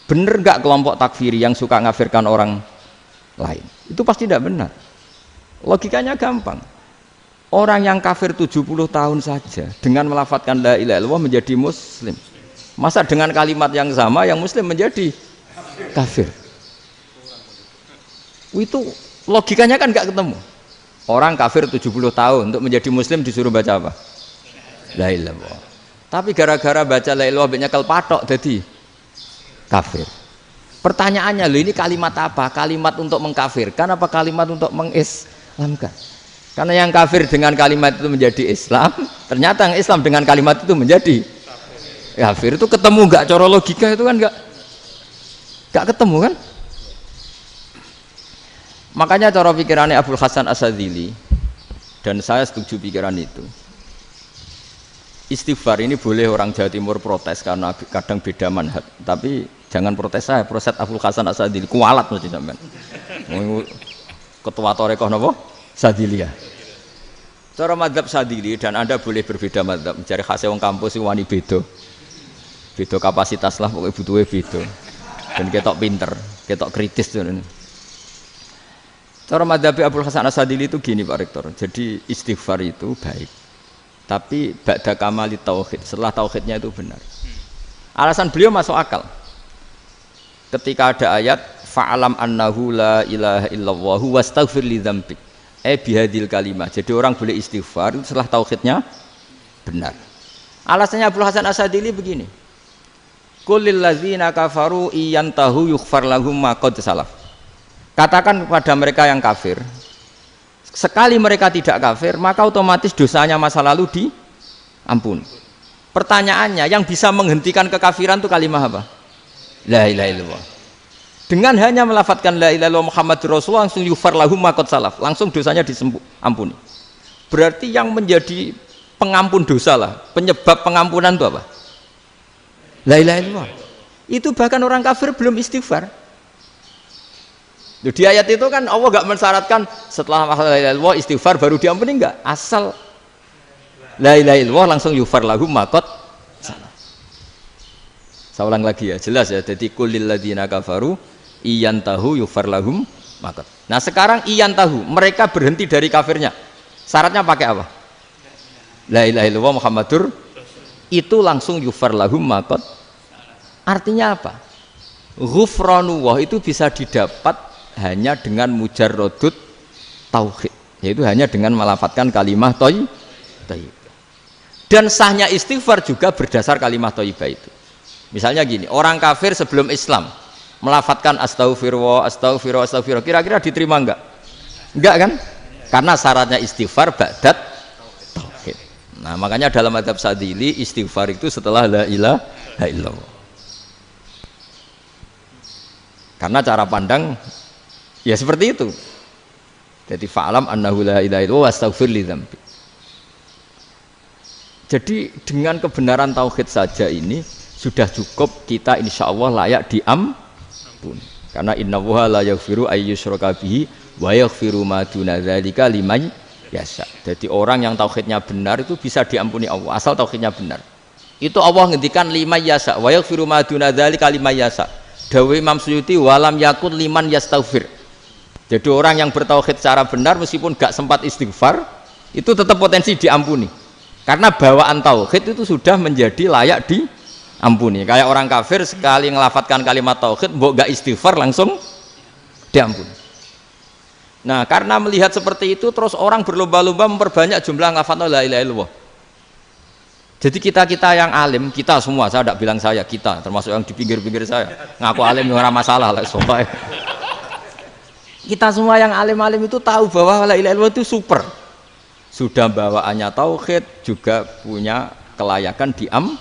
benar enggak kelompok takfiri yang suka ngafirkan orang lain? Itu pasti tidak benar. Logikanya gampang. Orang yang kafir 70 tahun saja dengan melafadzkan la ilaha illallah menjadi muslim. Masa dengan kalimat yang sama yang muslim menjadi kafir? Itu logikanya kan nggak ketemu. Orang kafir 70 tahun untuk menjadi muslim disuruh baca apa? La ilaha illallah. Tapi gara-gara baca la ilaha illallah nyekel patok jadi kafir. Pertanyaannya, loh ini kalimat apa? Kalimat untuk mengkafirkan apa kalimat untuk mengislamkan? Karena yang kafir dengan kalimat itu menjadi Islam, ternyata yang Islam dengan kalimat itu menjadi kafir. Itu ketemu nggak? Cara logika itu kan nggak ketemu kan? Makanya cara pikirannya Abul Hasan Asyadzili, dan saya setuju pikiran itu. Istighfar ini boleh orang Jawa Timur protes karena kadang beda manhaj, tapi jangan protes saya, protes Abul Hasan Asyadzili, kualat mesti sampean. Ketua Torekoh napa? Sadziliyah. Cara madzhab Sadzili, dan Anda boleh berbeda madzhab, mencari khasnya wong kampus sing wani beda. Beda kapasitas lah, pokoknya butuhnya beda. Dan ketok pinter, ketok kritis tuh. Cara madzhab Abul Hasan Asyadzili itu gini Pak Rektor. Jadi istighfar itu baik. Tapi ba'da kamali tauhid, setelah tauhidnya itu benar. Alasan beliau masuk akal. Ketika ada ayat fa'alam annahu la ilaha illallah wastaghfir li dzambik. Bihadil kalimah. Jadi orang boleh istighfar itu setelah tauhidnya benar. Alasannya Abul Hasan Asyadzili begini. Qul lil ladzina kafaru iyantahu yughfar lahum ma qad salaf. Katakan kepada mereka yang kafir, sekali mereka tidak kafir, maka otomatis dosanya masa lalu diampuni. Pertanyaannya, yang bisa menghentikan kekafiran itu kalimat apa? La ilaha illallah. Dengan hanya melafadzkan la ilaha illallah Muhammadur Rasulullah, langsung yughfar lahum ma qad salaf, langsung dosanya diampuni. Berarti yang menjadi pengampun dosa lah, penyebab pengampunan itu apa? La ilaha illallah. Itu bahkan orang kafir belum istighfar. Di ayat itu kan Allah gak mensyaratkan setelah la ilaha illallah istighfar baru diampuni, enggak. Asal la ilaha illallah langsung yughfar lahum ma qad salaf. Saya ulang lagi ya, jelas ya. Jadi kulil ladzina kafaru iyantahu yughfar lahum ma qad. Nah, sekarang iyantahu, mereka berhenti dari kafirnya. Syaratnya pakai apa? La ilaha illallah Muhammadur, itu langsung yughfar lahum ma qad. Artinya apa? Ghufranullah itu bisa didapat hanya dengan mujarrodut tauhid, yaitu hanya dengan melafadzkan kalimat thayyibah. Dan sahnya istighfar juga berdasar kalimat thayyibah itu. Misalnya gini, orang kafir sebelum Islam melafadzkan astaghfirullah, astaghfirullah, astaghfirullah, kira-kira diterima enggak? Enggak kan? Karena syaratnya istighfar ba'dat tauhid. Nah, makanya dalam madzhab Sadzili istighfar itu setelah la ilaha illallah. Karena cara pandang ya seperti itu. Jadi fa'alam annahu la ilaha illallah wastaghfir li dzambi. Jadi dengan kebenaran tauhid saja ini sudah cukup kita insya Allah layak diampuni. Karena innallaha la yaghfiru ayyusyraka bihi wa yaghfiru ma duna dzalika liman yasha. Jadi orang yang tauhidnya benar itu bisa diampuni Allah asal tauhidnya benar. Itu Allah ngendikan liman yasha wa yaghfiru ma duna dzalika liman yasha. Dawe Imam Suyuti walam yakun liman yastaghfir. Jadi orang yang bertauhid secara benar meskipun gak sempat istighfar itu tetap potensi diampuni. Karena bawaan tauhid itu sudah menjadi layak diampuni. Kayak orang kafir sekali ngelafatkan kalimat tauhid mbok gak istighfar langsung diampuni. Nah, karena melihat seperti itu terus orang berlomba-lomba memperbanyak jumlah ngelafatkan la ilaha illallah. Jadi kita yang alim, kita semua, saya tidak bilang saya, kita termasuk yang di pinggir-pinggir saya ngaku alim ora masalah lah soalnya. Kita semua yang alim-alim itu tahu bahwa la ilaha illallah itu super. Sudah bawaannya tauhid, juga punya kelayakan diampuni.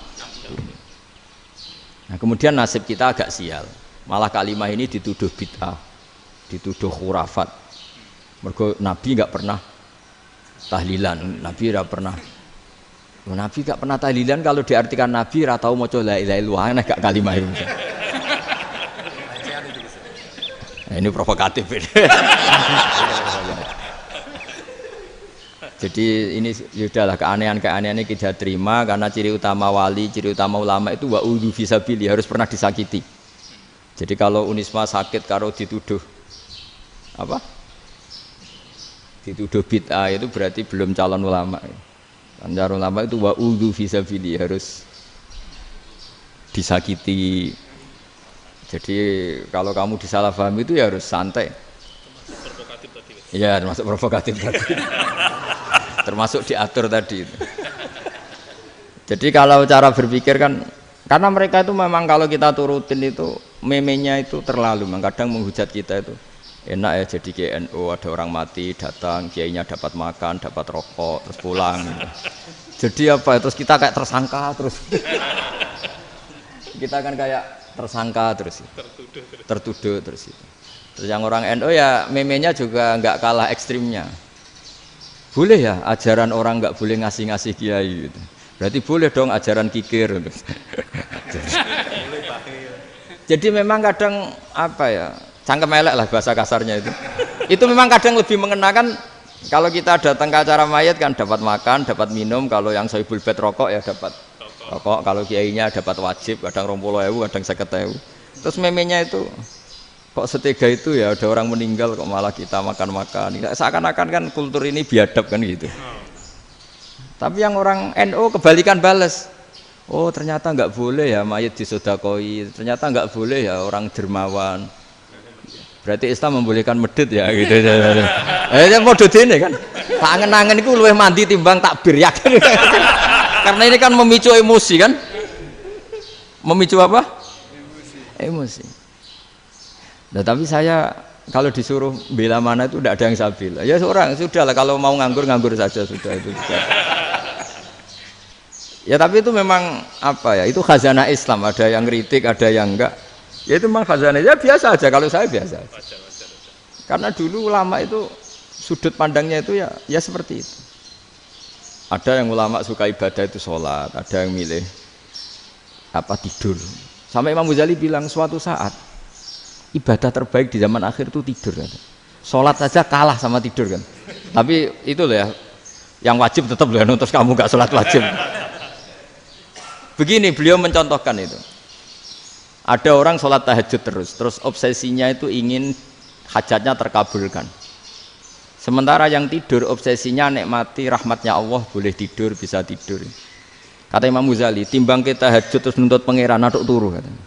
Nah, kemudian nasib kita agak sial. Malah kalimat ini dituduh bid'ah, dituduh khurafat. Mergo Nabi enggak pernah tahlilan, Nabi enggak pernah. Nabi enggak pernah tahlilan, kalau diartikan Nabi ora tau maca la ilaha illallah, aneh gak kalimat itu. Nah, ini provokatif ini. Jadi ini sudahlah keanehan-keanehan ini kita terima karena ciri utama wali, ciri utama ulama itu wa'udhu fisabili, harus pernah disakiti. Jadi kalau Unisma sakit kalau dituduh apa? Dituduh bid'ah itu berarti belum calon ulama. Calon ulama itu wa'udhu fisabili, harus disakiti. Jadi kalau kamu disalahpahami itu ya harus santai. Provokatif tadi. Iya, termasuk provokatif tadi. Termasuk diatur tadi. Jadi kalau cara berpikir kan, karena mereka itu memang kalau kita turutin itu memenya itu terlalu, kadang menghujat kita itu. enak ya jadi KNU, ada orang mati datang, kiainya dapat makan, dapat rokok, terus pulang. Jadi apa? Terus kita kayak tersangka terus. Kita kan kayak tersangka terus. Tertuduh terus itu. Terus yang orang NU ya memenya juga nggak kalah ekstrimnya. Boleh ya ajaran orang nggak boleh ngasih kiai gitu. Berarti boleh dong ajaran kikir. Jadi memang kadang apa ya, cangkem elek lah bahasa kasarnya itu. Itu memang kadang lebih mengenakan kalau kita datang ke acara mayat kan dapat makan, dapat minum. Kalau yang sohibul bed rokok ya dapat rokok. Kalau kiainya dapat wajib, kadang 20.000, kadang 50.000. Terus memenya itu kok setega itu ya, ada orang meninggal kok malah kita makan-makan. Seakan-akan kan kultur ini biadab kan gitu. Tapi yang orang NU kebalikan bales. Oh ternyata nggak boleh ya mayat disodakoi, ternyata nggak boleh ya orang dermawan. Berarti Islam membolehkan medit ya gitu. Model ini kan. Tak angen-angen itu luwih mandi timbang takbir ya. Karena ini kan memicu emosi kan. Memicu apa? Emosi. Nah tapi saya kalau disuruh bela mana itu tidak ada yang saya bela. Ya seorang sudah lah kalau mau nganggur saja sudah itu. Ya tapi itu memang apa ya, itu khazanah Islam, ada yang kritik, ada yang enggak. Ya itu memang khazanah, ya biasa aja kalau saya biasa aja. Karena dulu ulama itu sudut pandangnya itu ya seperti itu. Ada yang ulama suka ibadah itu sholat, ada yang milih apa tidur. Sampai Imam Ghazali bilang suatu saat ibadah terbaik di zaman akhir itu tidur kan. Sholat saja kalah sama tidur kan. Tapi itu loh ya, yang wajib tetap loh, terus kamu gak sholat wajib. Begini beliau mencontohkan itu. Ada orang sholat tahajud terus obsesinya itu ingin hajatnya terkabulkan. Sementara yang tidur obsesinya nikmati rahmatnya Allah, boleh tidur, bisa tidur. Kata Imam Ghazali, timbang kita tahajud terus nuntut pangeran aduk turu katanya.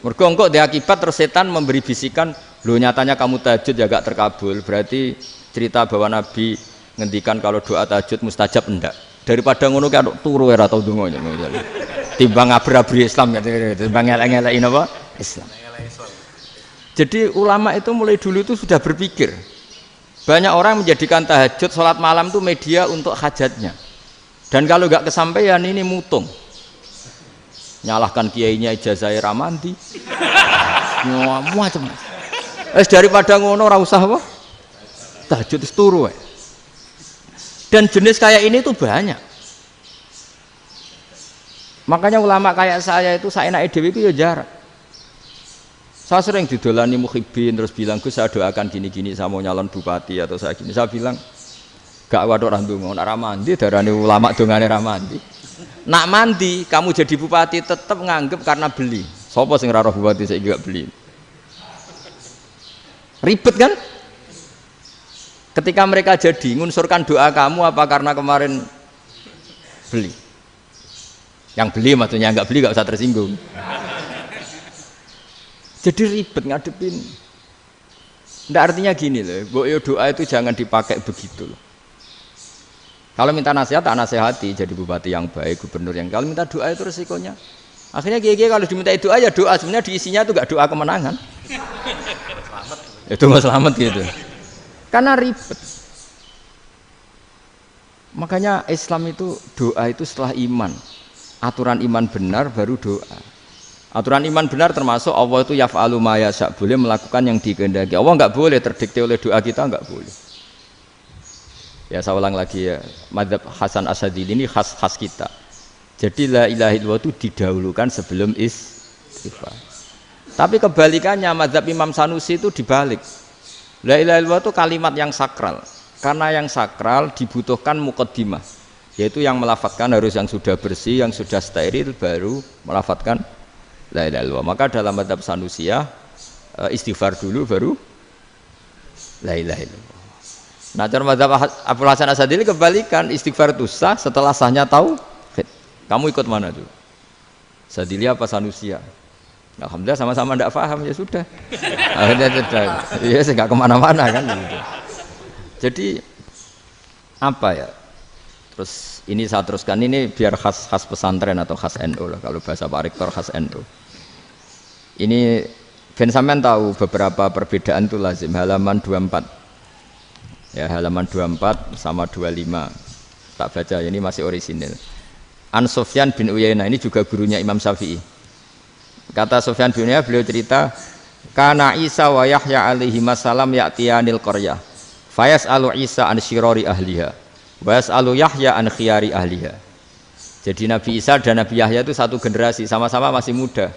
Mergo engko diakibat terus setan memberi bisikan, "Lho nyatanya kamu tahajud ya gak terkabul." Berarti cerita bahwa Nabi ngendikan kalau doa tahajud mustajab enggak. Daripada ngono ki aduk turu ora tau ndonga misalnya. Timbang ngabri-abri Islam timbang ngelek-ngelekin apa? Islam. Jadi ulama itu mulai dulu itu sudah berpikir. Banyak orang menjadikan tahajud sholat malam itu media untuk hajatnya. Dan kalau nggak kesampaian ini mutung. Nyalahkan kiainya ijazah ramandi. Macam. Daripada ngono ora usah apa? Tahajud wis turu wae. Dan jenis kayak ini tuh banyak. Makanya ulama kayak saya itu saenake dhewe itu ya jarak. Saya sering didolani muhibbin terus bilang, "Gus saya doakan gini-gini saya mau nyalon bupati atau saya gini." Saya bilang, "Gak waduh orang ndonga, nek ra mandi darane ulama dongane ra mandi." Nak mandi kamu jadi bupati tetap nganggep karena beli. Sopo sing ra roh bupati saiki gak beli. Ribet kan? Ketika mereka jadi ngunsurkan doa kamu apa karena kemarin beli? Yang beli maksudnya, nggak beli nggak usah tersinggung. Jadi ribet ngadepin. Nggak artinya gini loh, doa itu jangan dipakai begitu loh. Kalau minta nasihat, tak nasihati jadi bupati yang baik, gubernur yang. Kalau minta doa itu resikonya. Akhirnya kiai kalau diminta doa ya doa, sebenarnya diisinya itu nggak doa kemenangan. Itu nggak selamat gitu. Karena ribet. Makanya Islam itu doa itu setelah iman. Aturan iman benar baru doa. Aturan iman benar termasuk Allah itu yaf'alu ma yasha, boleh melakukan yang dikehendaki. Allah enggak boleh terdikte oleh doa kita, enggak boleh. Ya saya ulang lagi ya, mazhab Hasan Asyadzili ini khas kita. Jadi la ilaha illallah itu didahulukan sebelum istighfar. Tapi kebalikannya mazhab Imam Sanusi itu dibalik. La ilaha illallah itu kalimat yang sakral. Karena yang sakral dibutuhkan muqaddimah, yaitu yang melafadzkan harus yang sudah bersih, yang sudah steril baru melafadzkan la ilaha illallah. Maka dalam mazhab Sanusiyah istighfar dulu baru la ilaha illallah. Nah, dalam mazhab Abdul Hasan Asyadzili kebalikan, istighfar itu sah setelah sahnya tauhid. Kamu ikut mana tuh? Asyadzili apa Sanusiyah? Alhamdulillah sama-sama tidak paham, ya sudah. Akhirnya sudah, ya saya nggak kemana-mana kan. Gitu. Jadi apa ya? Terus ini saya teruskan, ini biar khas pesantren atau khas NU lah, kalau bahasa Pak Rektor khas NU. Ini Ben sampean tahu beberapa perbedaan itu lazim. Halaman 24. Ya, halaman 24 sama 25. Tak baca, ini masih orisinil. An Sufyan bin Uyainah, ini juga gurunya Imam Syafi'i. Kata Sufyan bin Uyainah, beliau cerita, kana Isa wa Yahya alaihi salam ya'tiyanil qaryah. Fayas'alu Isa an syirari ahliha. Wa yas'alu Yahya an khiyari ahliha. Jadi Nabi Isa dan Nabi Yahya itu satu generasi, sama-sama masih muda.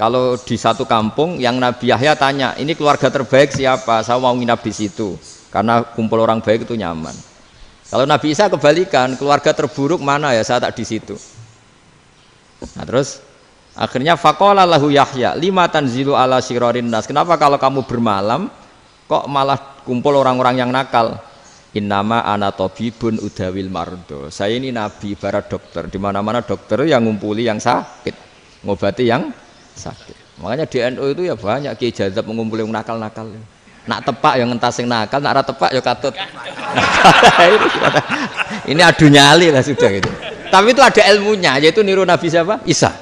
Kalau di satu kampung yang Nabi Yahya tanya, ini keluarga terbaik siapa? Saya mau nginap di situ karena kumpul orang baik itu nyaman. Kalau Nabi Isa kebalikan, keluarga terburuk mana ya? Saya tak di situ. Nah, terus akhirnya faqala lahu Yahya, lima tanzilu ala syirarin nas. Kenapa kalau kamu bermalam kok malah kumpul orang-orang yang nakal? Innama ana tabibun udawil mardo. Saya ini nabi barat dokter. Di mana-mana dokter yang ngumpuli yang sakit, ngobati yang sakit. Makanya di NU itu ya banyak kiai jazab mengumpuli yang nakal-nakal. Nak tepak yang ngentas yang nakal, nak ora tepak ya katut. Ini adu nyali lah sudah gitu. Tapi itu ada ilmunya, yaitu niru Nabi siapa? Isa.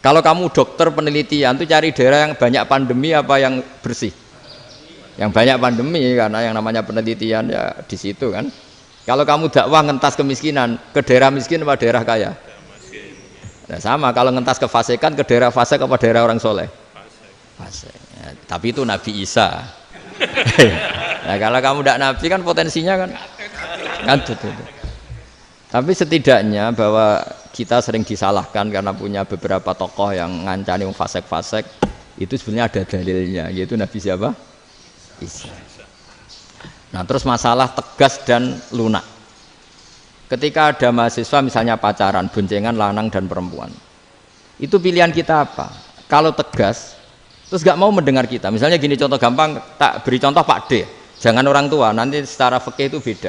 Kalau kamu dokter penelitian tuh cari daerah yang banyak pandemi apa yang bersih? Yang banyak pandemi, karena yang namanya penelitian ya di situ kan. Kalau kamu dakwah ngentas kemiskinan, ke daerah miskin apa daerah kaya? Nah, sama kalau ngentas kefasikan, ke daerah fasik apa daerah orang soleh? Fasik. Ya, tapi itu Nabi Isa. Nah, kalau kamu tidak Nabi kan potensinya kan itu. Tapi setidaknya bahwa kita sering disalahkan karena punya beberapa tokoh yang ngancani fasik-fasik, itu sebenarnya ada dalilnya, yaitu Nabi siapa? Isa. Nah, terus masalah tegas dan lunak. Ketika ada mahasiswa misalnya pacaran, boncengan lanang dan perempuan, itu pilihan kita apa? Kalau tegas, terus gak mau mendengar kita. Misalnya gini, contoh gampang, tak beri contoh Pak D, jangan orang tua, nanti secara fikih itu beda.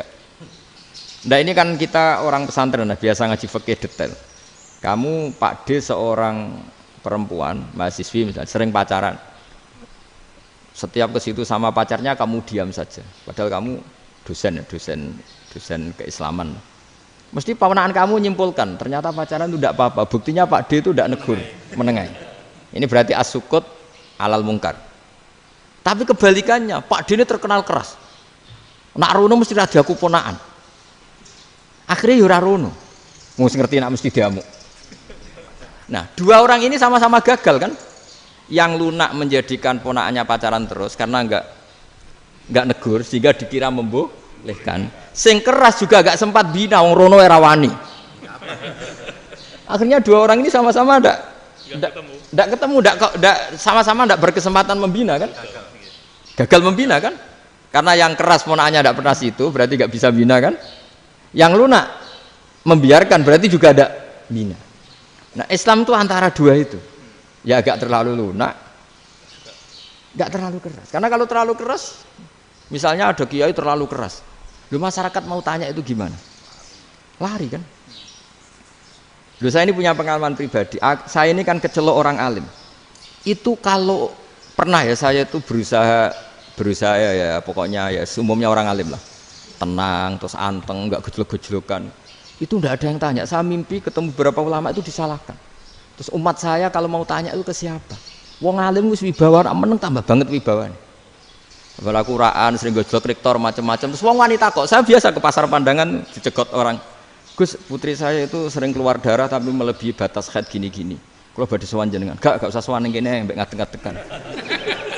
Nah, ini kan kita orang pesantren, nah, biasa ngaji fikih detail. Kamu Pak D seorang perempuan, mahasiswi misalnya, sering pacaran. Setiap ke situ sama pacarnya kamu diam saja. Padahal kamu dosen keislaman. Mesti pamanaan kamu nyimpulkan, ternyata pacaran itu tidak apa-apa. Buktinya Pak D itu tidak negur, menengai. Ini berarti as-sukut alal mungkar. Tapi kebalikannya, Pak D ini terkenal keras. Nak rono mesti ada aku ponaan. Akhirnya yura rono. Mesti ngerti nak mesti diamuk. Nah, dua orang ini sama-sama gagal kan? Yang lunak menjadikan ponaannya pacaran terus karena enggak negur sehingga dikira membolehkan. Sing keras juga gak sempat bina wong rono era wani. Akhirnya dua orang ini sama-sama enggak ketemu, sama-sama enggak berkesempatan membina kan? Gagal membina kan? Karena yang keras ponaannya enggak pernah situ, berarti enggak bisa bina kan? Yang lunak membiarkan berarti juga ada bina. Nah, Islam itu antara dua itu. Ya agak terlalu lunak, enggak terlalu keras. Karena kalau terlalu keras, misalnya ada kiai terlalu keras, lu masyarakat mau tanya itu gimana? Lari kan? Lu saya ini punya pengalaman pribadi. Saya ini kan kecelok orang alim. Itu kalau pernah ya saya itu berusaha ya pokoknya ya umumnya orang alim lah. Tenang, terus anteng, enggak gejlok-gejlokan. Itu enggak ada yang tanya. Saya mimpi ketemu beberapa ulama itu disalahkan. Terus umat saya kalau mau tanya itu ke siapa? Wong alim wis wibawa, meneng tambah banget wibawane. Kalau Quran sering gojlok rektor macam-macam. Terus wong wanita kok, saya biasa ke pasar pandangan dicegot orang. Gus, putri saya itu sering keluar darah tapi melebihi batas haid gini-gini. Kalau badhe sowan jenengan, gak usah sowan ning kene mbek ngadeg-ngadegan.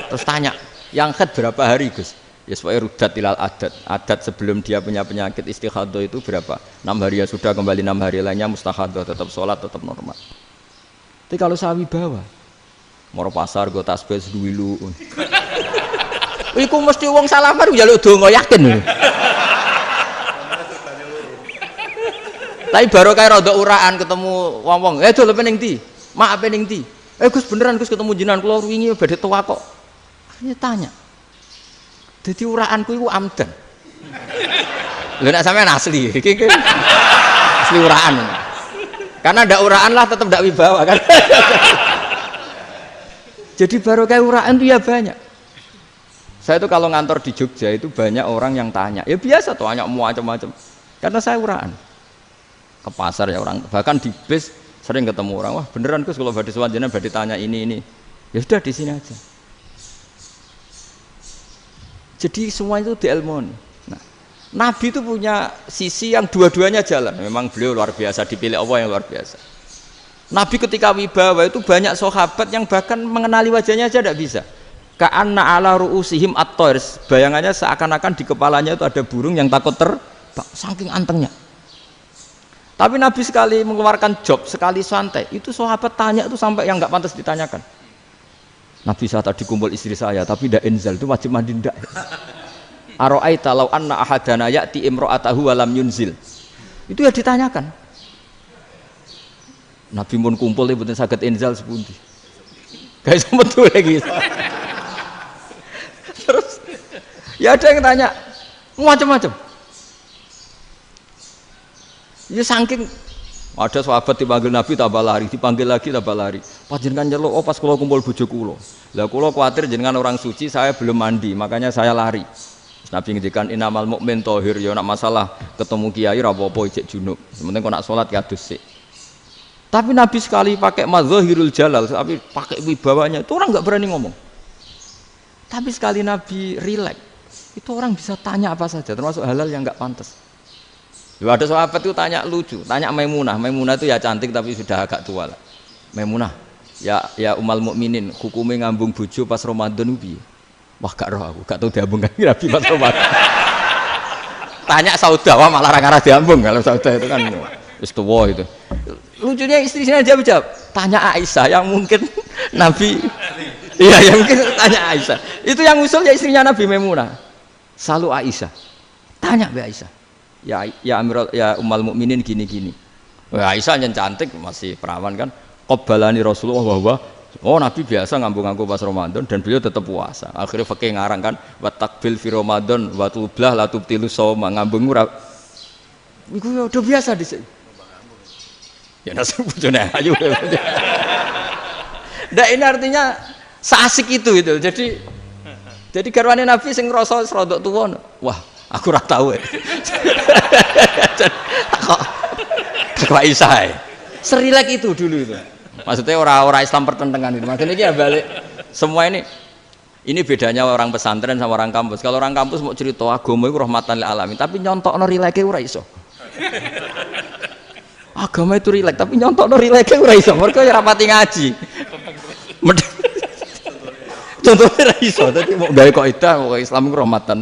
Terus tanya, yang haid berapa hari, Gus? Ya supaya rudat ilal adat. Adat sebelum dia punya penyakit istighadah itu berapa? 6 hari ya sudah, kembali 6 hari lainnya mustahadah, tetap sholat, tetap normal. Tapi kalau saya wibawa, moro pasar gue tasbih seduwilu. Iku mesti wong salaman njaluk donga yakin. Tapi baru kayak rada uraan ketemu wong-wong, dol pening ndi? Mak pening ndi? Gus beneran Gus ketemu jenengan kula wingi badhe tua kok. Akhirnya tanya. Dadi uraanku iku amdan. Lho nek sampean asli, iki asli uraan. Karena ndak uraan lah tetap ndak wibawa kan. Jadi baru kayak uraan itu ya banyak. Saya itu kalau ngantor di Jogja itu banyak orang yang tanya. Ya biasa tuh, banyak macam-macam. Karena saya uraan. Ke pasar ya orang, bahkan di bis sering ketemu orang. Wah beneran Gus kalau badhe sowan jenengan badhe tanya ini. Ya sudah di sini aja. Jadi semua itu diilmoni. Nah, Nabi itu punya sisi yang dua-duanya jalan. Memang beliau luar biasa, dipilih Allah yang luar biasa. Nabi ketika wibawa itu banyak sahabat yang bahkan mengenali wajahnya aja tidak bisa. Ka'anna ala ru'usihim at-toir. Bayangannya seakan-akan di kepalanya itu ada burung yang takut terbang, saking antengnya. Tapi Nabi sekali mengeluarkan job, sekali santai, itu sahabat tanya itu sampai yang nggak pantas ditanyakan. Nabi saat tadi kumpul istri saya, tapi tidak enzal, itu wajib mandi ndak. Aro'aita law anna ahadana ya'ti imro'atahu walam yunzil. Itu ya ditanyakan. Nabi pun kumpul itu betul sakit enzal sepundi. Guys, betul lagi. Terus ya ada yang tanya macam-macam. Ya saking ada sahabat dipanggil Nabi tambah lari, dipanggil lagi tambah lari. Panjenengan nyeluk, oh pas kula kumpul bojo kula. Lah kula kuwatir jenengan orang suci, saya belum mandi, makanya saya lari. Nabi ngendikan innamal mukmin thahir, ya nak masalah ketemu kiai ra apa-apa ijek junub. Penting kok nak salat kados sik. Tapi Nabi sekali pakai madzahirul jalal, tapi pakai wibawanya, itu orang enggak berani ngomong. Tapi sekali Nabi rileks, itu orang bisa tanya apa saja, termasuk halal yang enggak pantas. Loh, ada sahabat itu tanya lucu, tanya Maimunah. Maimunah itu ya cantik tapi sudah agak tua lah. Maimunah, ya umal mukminin, hukumnya ngambung bojo pas Ramadan piye? Wah gak roh aku, gak tahu diambungkan Nabi pas Ramadan. Tanya Saudah, wah malah ra diambung kalau Saudah itu kan wis tuwa itu. Lucunya istrinya dia jawab, tanya Aisyah yang mungkin Nabi. Iya, yang mungkin tanya Aisyah. Itu yang usul ya istrinya Nabi Maimunah. Selalu Aisyah. Tanya be Aisyah. Ya Amirul ya umal mukminin gini-gini. Wah, Aisyah yang cantik masih perawan kan. Qabbalani Rasulullah bahwa oh Nabi biasa ngambung-ngambung pas Ramadan dan beliau tetap puasa. Akhirnya fakih ngarang kan wa takbil fi Ramadan wa tublah la tubtilu shauma ngambung ora. Iku ya udah biasa di sini. Ya nasi bojone ayu. Ndak ini artinya seasik itu. Jadi garwane Nabi sing ngrasa rodok tuwa. Wah, aku ora tahu ya. Kok Aisyah serilek itu dulu itu. Maksudnya orang Islam pertentangan itu. Maksudnya ini ya balik semua ini bedanya orang pesantren sama orang kampus. Kalau orang kampus mau cerita agama itu rahmatan lil alamin, tapi nyontokno rileke ora iso. Agama itu rilek, tapi nyontok no rilek ora iso. Mergo ya rapati ngaji. Contohnya ora iso, dadi mau gawe kaidah kok Islam iku rahmatan.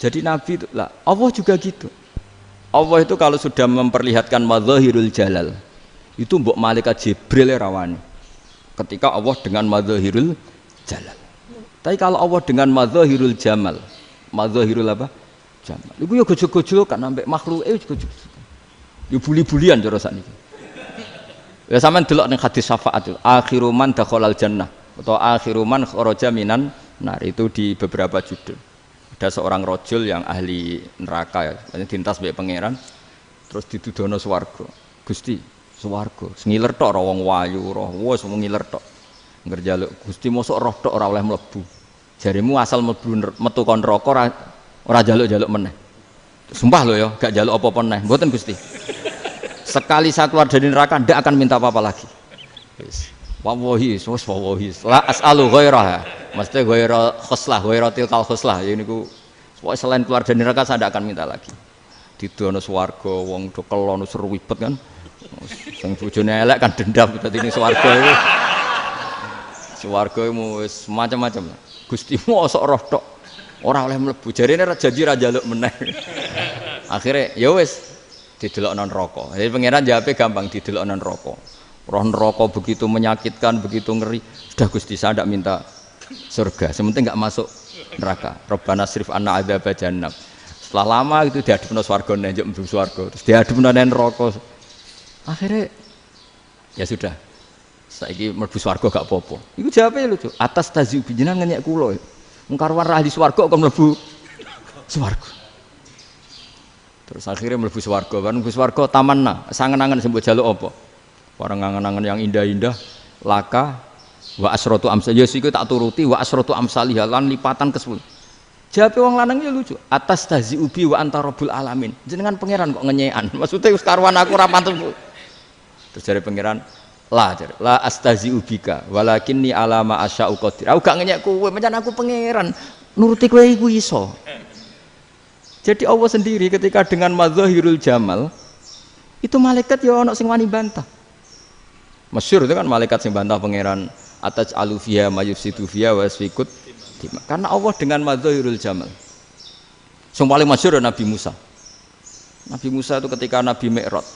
Jadi Nabi itu lah, Allah juga gitu. Allah itu kalau sudah memperlihatkan madzahirul jalal, itu mbok malaikat Jibril rawani. Ketika Allah dengan madzahirul jalal. Tapi kalau Allah dengan madzahirul jamal, madzahirul apa? Jamal. Iku ya gojol-gojol kan sampai makhluke gojol. Ya buli-bulian cara sakniki. Ya sampean delok ning hadis syafaat itu, akhiru man dakhalal jannah atau akhiru man kharaja minan nar, itu di beberapa judul. Ada seorang rojul yang ahli neraka ya, dintas mbek pangeran terus ditudono swarga. Gusti, swarga, ngiler tok ora wong wayu, roh wis ngiler tok. Ngerjaluk Gusti mosok roh tok ora oleh mlebu. Jarimu asal mlebu metu kon neraka ora jaluk-jaluk meneh. Sumpah lho ya, gak jaluk apa-apa meneh. Mboten Gusti. Sekali saya keluar dari neraka ndak akan minta apa-apa lagi. Wis. Wallahi, wallahi. La as'alu ghairah. Mesti ghairah khoslah, ghairah tilkal khoslah. Ya niku selain keluar dari neraka saya ndak akan minta lagi. Didono swarga wong do kelon seruwibet kan. Sing bojone elek kan dendam dadi ning swarga iku. Swarga iku wis macam-macam. Gusti mosok roh tok ora oleh mlebu. Jarine janji ra njaluk meneh. Akhire ya wis didelokno neraka. Jadi pangeran jawabe gampang, didelokno neraka. Roh neraka begitu menyakitkan, begitu ngeri. Sudah Gusti saya tidak minta surga, sementing nggak masuk neraka. Rabbana srif anna adzaba jahannam. Setelah lama itu diadepno swarga njuk mlebu swarga, terus diadepno neraka. Akhirnya ya sudah. Saiki mlebu swarga gak apa-apa. Iku jawabe lucu. Atas taziu jenengan ngenyek kula. Wong karuan ra ahli swarga kok mlebu swarga. Terus akhirnya mlebu swarga, kan mlebu swarga tamanna, sangen-angen sing mbok jaluk apa? Orang angen-angen yang indah-indah, laka wa asratu amsal. Ya siku tak turuti wa asratu amsalih lan lipatan ke-10. Jawabe wong lanang ya lucu. Atas tazi ubi wa anta rabbul alamin. Jenengan pangeran kok ngenyekan. Maksudnya wis karuan aku ora pantes. Terus jare pangeran, la astazi ubika walakinni ala ma asya'u qadir. Aku gak ngenyek kowe, pancen aku pangeran. Nuruti kowe iku iso. Jadi Allah sendiri ketika dengan madzahirul jamal itu malaikat ya ono sing wani bantah. Masyhur itu kan malaikat sing bantah pangeran ataj alufiya mayufsidu fiya wasfikut. Karena Allah dengan madzahirul jamal. Sing paling masyhur Nabi Musa. Nabi Musa itu ketika Nabi Mi'raj.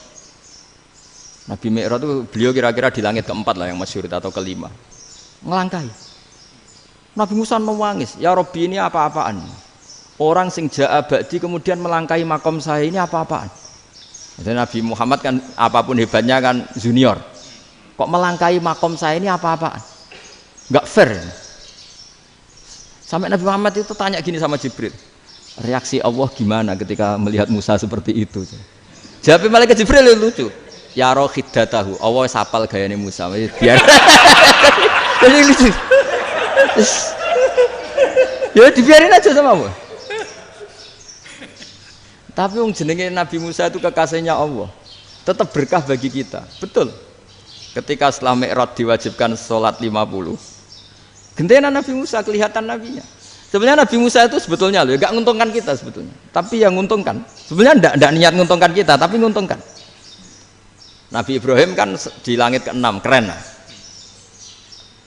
Nabi Mi'raj itu beliau kira-kira di langit keempat lah yang masyhur atau kelima. Ngelangkai. Nabi Musa nangis, "Ya Rabbi, ini apa-apaan? Orang sing ja'a ba'di kemudian melangkai makom saya ini apa-apaan?" Jadi Nabi Muhammad kan apapun hebatnya kan junior. Kok melangkai makom saya ini apa-apaan? Enggak fair. Sampai Nabi Muhammad itu tanya gini sama Jibril. Reaksi Allah gimana ketika melihat Musa seperti itu? Jawab malaikat Jibril lucu. Ya roh khiddatahu, Allah sapal gayane Musa. Biar. Jadi lucu. Ya dibiarin aja sama Allah. Tapi wong jenenge Nabi Musa itu kekasihnya Allah. Tetap berkah bagi kita. Betul. Ketika setelah Mi'raj diwajibkan sholat 50. Gentenan Nabi Musa kelihatan nabinya. Sebenarnya Nabi Musa itu sebetulnya loh, enggak nguntungkan kita sebetulnya. Tapi yang nguntungkan. Sebenarnya enggak niat nguntungkan kita, tapi nguntungkan. Nabi Ibrahim kan di langit ke-6, keren lah.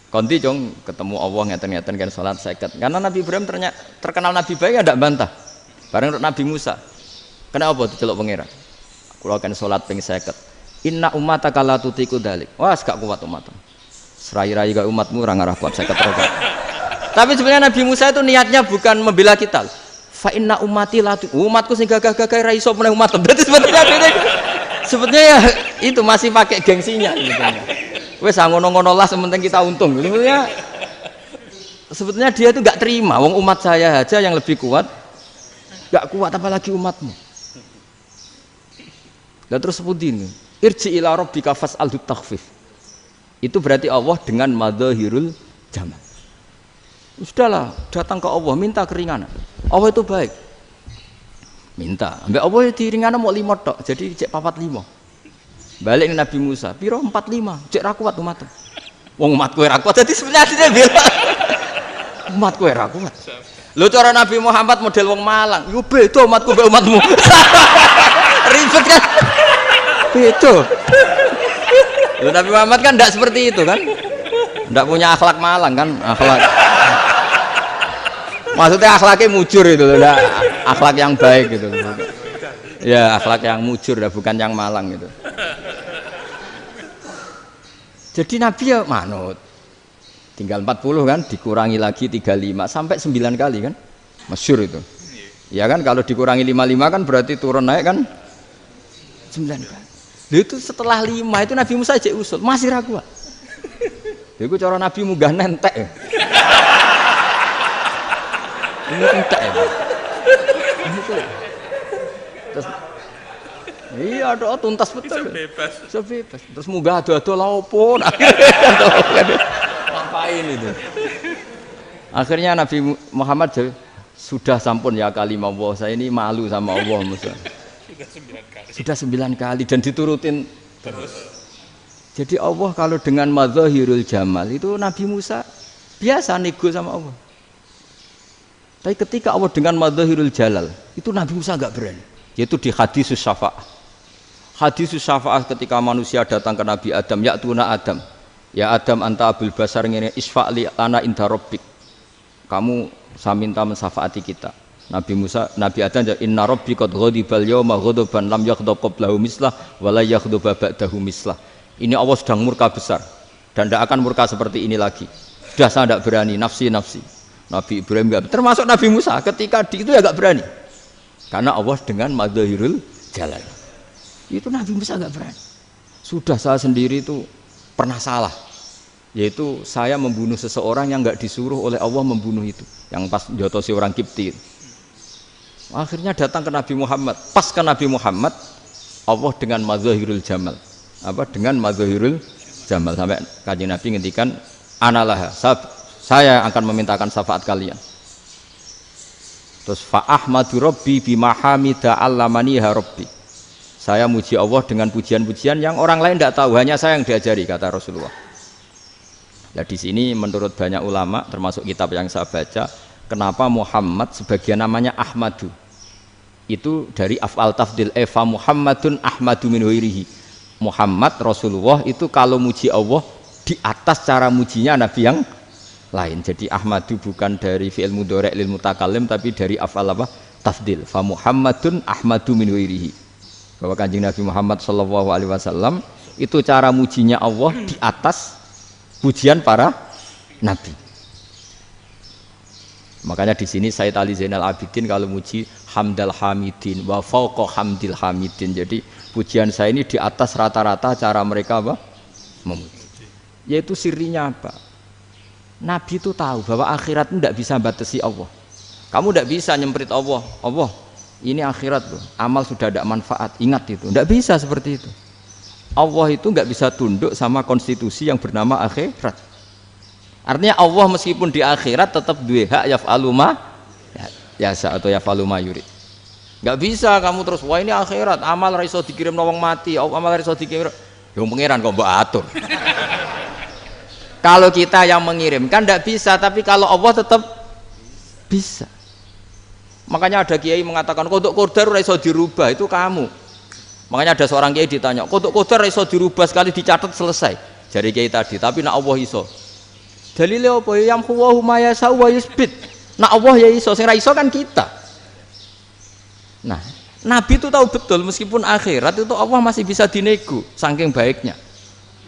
Konti jong ketemu Allah ngeten-ngeten kan salat 50. Karena Nabi Ibrahim terkenal Nabi baik ya ndak bantah. Bareng Nabi Musa. Kenapa diceluk pangeran? Kula kan salat ping 50. Inna ummataka la tutiku dzalik. Wah, gak kuat umatmu. Serai-rai gak umatmu ora ngarah kuat 50 rokaat. Tapi sebenarnya Nabi Musa itu niatnya bukan membela kita. Fa inna ummati la umatku sing gagah-gagah ra iso meneh umat. Berarti sebetulnya ya itu masih pakai gengsinya sebetulnya. Wes ngono-ngono lah sementing kita untung. Sebetulnya dia itu nggak terima. Wong umat saya aja yang lebih kuat, nggak kuat apalagi umatmu. Dan terus sebutin irji ila rabbika fas'alhu takhfif. Itu berarti Allah dengan madzahirul jamal. Sudahlah, datang ke Allah minta keringanan. Allah itu baik. Minta. Ambek Allah diringana mau 5 tok, jadi cek 45. Balik Nabi Musa, piro 45, cek ra kuat umat. Wong umatku ora kuat, jadi sebenarnya dia bilang umatku ora kuat. Lho cara Nabi Muhammad model wong Malang, yo beda umatku mbek umatmu. Ribet kan? Beda. Lho Nabi Muhammad kan enggak seperti itu kan? Enggak punya akhlak Malang kan, akhlak. Maksudnya akhlaknya mujur itu loh, akhlak yang baik gitu. Ya akhlak yang mujur, bukan yang Malang gitu. Jadi Nabi ya manut. Tinggal 40 kan, dikurangi lagi 35 sampai 9 kali kan, masyhur itu. Ya kan kalau dikurangi 55 kan berarti turun naik kan 9 kali. Itu setelah 5 itu Nabi Musa cek usul masih ragu. Itu cara Nabi munggah nentek. Ya. Ini entek ya. Terus iya doa tuntas betul. Bisa bebas. Terus munggah ado-ado laopon. Ngapain itu? Akhirnya Nabi Muhammad sudah sampun ya kalimah Allah. Saya ini malu sama Allah Musa. Sudah 9 kali dan diturutin terus. Jadi Allah kalau dengan madzahirul jamal itu Nabi Musa biasa nego sama Allah. Tapi ketika Allah dengan madzahirul jalal itu Nabi Musa enggak berani. Yaitu di hadisus syafa'ah. Hadisus syafa'ah ketika manusia datang ke Nabi Adam, ya tuna Adam. Ya Adam anta abul basar ngene isfa'li lana inda rabbik. Kamu saya minta mensafaati kita. Nabi Musa, Nabi Adam inna rabbi qad ghadibal yawma ghadaban lam yaghdab qablahu mislah wa la yaghdab ba'dahu mislah. Ini Allah sedang murka besar dan tidak akan murka seperti ini lagi. Sudah saya tidak berani nafsi. Nabi Ibrahim enggak, termasuk Nabi Musa ketika itu ya enggak berani. Karena Allah dengan madzahirul jalal. Itu Nabi Musa enggak berani. Sudah saya sendiri itu pernah salah. Yaitu saya membunuh seseorang yang enggak disuruh oleh Allah membunuh itu. Yang pas jotosi orang Kipti. Akhirnya datang ke Nabi Muhammad. Pas ke Nabi Muhammad Allah dengan madzahirul jamal. Dengan madzahirul jamal sampai Kanjeng Nabi ngendikan analah saya akan memintakan syafaat kalian. Terus fa ahmadu rabbi bima hamida allamani ha rabbi. Saya muji Allah dengan pujian-pujian yang orang lain tidak tahu, hanya saya yang diajari, kata Rasulullah. Nah di sini menurut banyak ulama, termasuk kitab yang saya baca, kenapa Muhammad sebagian namanya Ahmadu? Itu dari af'al tafdil, fa Muhammadun Ahmadu min ghairihi. Muhammad Rasulullah itu kalau muji Allah di atas cara mujinya Nabi yang lain. Jadi Ahmadu bukan dari fi'il mudhari' lil mutakallim, tapi dari af'al apa? Tafdil. Fa Muhammadun Ahmadu min ghairihi. Bahwa Kanjeng Nabi Muhammad sallallahu alaihi wasallam itu cara mujinya Allah di atas pujian para nabi. Makanya di sini Sayyid Ali Zainal Abidin kalau muji hamdal hamidin wa fauqa hamdil hamidin. Jadi pujian saya ini di atas rata-rata cara mereka apa? Memuji. Yaitu sirinya apa? Nabi itu tahu bahwa akhirat itu tidak bisa batasi Allah. Kamu tidak bisa nyemprit Allah. Allah, ini akhirat loh, amal sudah tidak manfaat, ingat itu. Tidak bisa seperti itu. Allah itu nggak bisa tunduk sama konstitusi yang bernama akhirat. Artinya Allah meskipun di akhirat tetap duwe hak yaf'alu ma yasa atau yaf'alu ma yurid. Nggak bisa kamu terus, wah ini akhirat, amal ra iso dikirim wong mati, amal ra iso dikirim. Ya pangeran kok mbok atur. Kalau kita yang mengirimkan tidak bisa, tapi kalau Allah tetap bisa. Makanya ada kiai mengatakan kodok qadar ora iso dirubah, itu kamu. Makanya ada seorang kiai ditanya, kodok qadar ora iso dirubah, sekali dicatat selesai. Jari kiai tadi, tapi nak Allah iso. Dalile apa? Yang huwa ma yasha wa yusbit. Nak Allah ya iso, sing ra iso kan kita. Nah, Nabi itu tahu betul meskipun akhirat itu Allah masih bisa dinego, saking baiknya.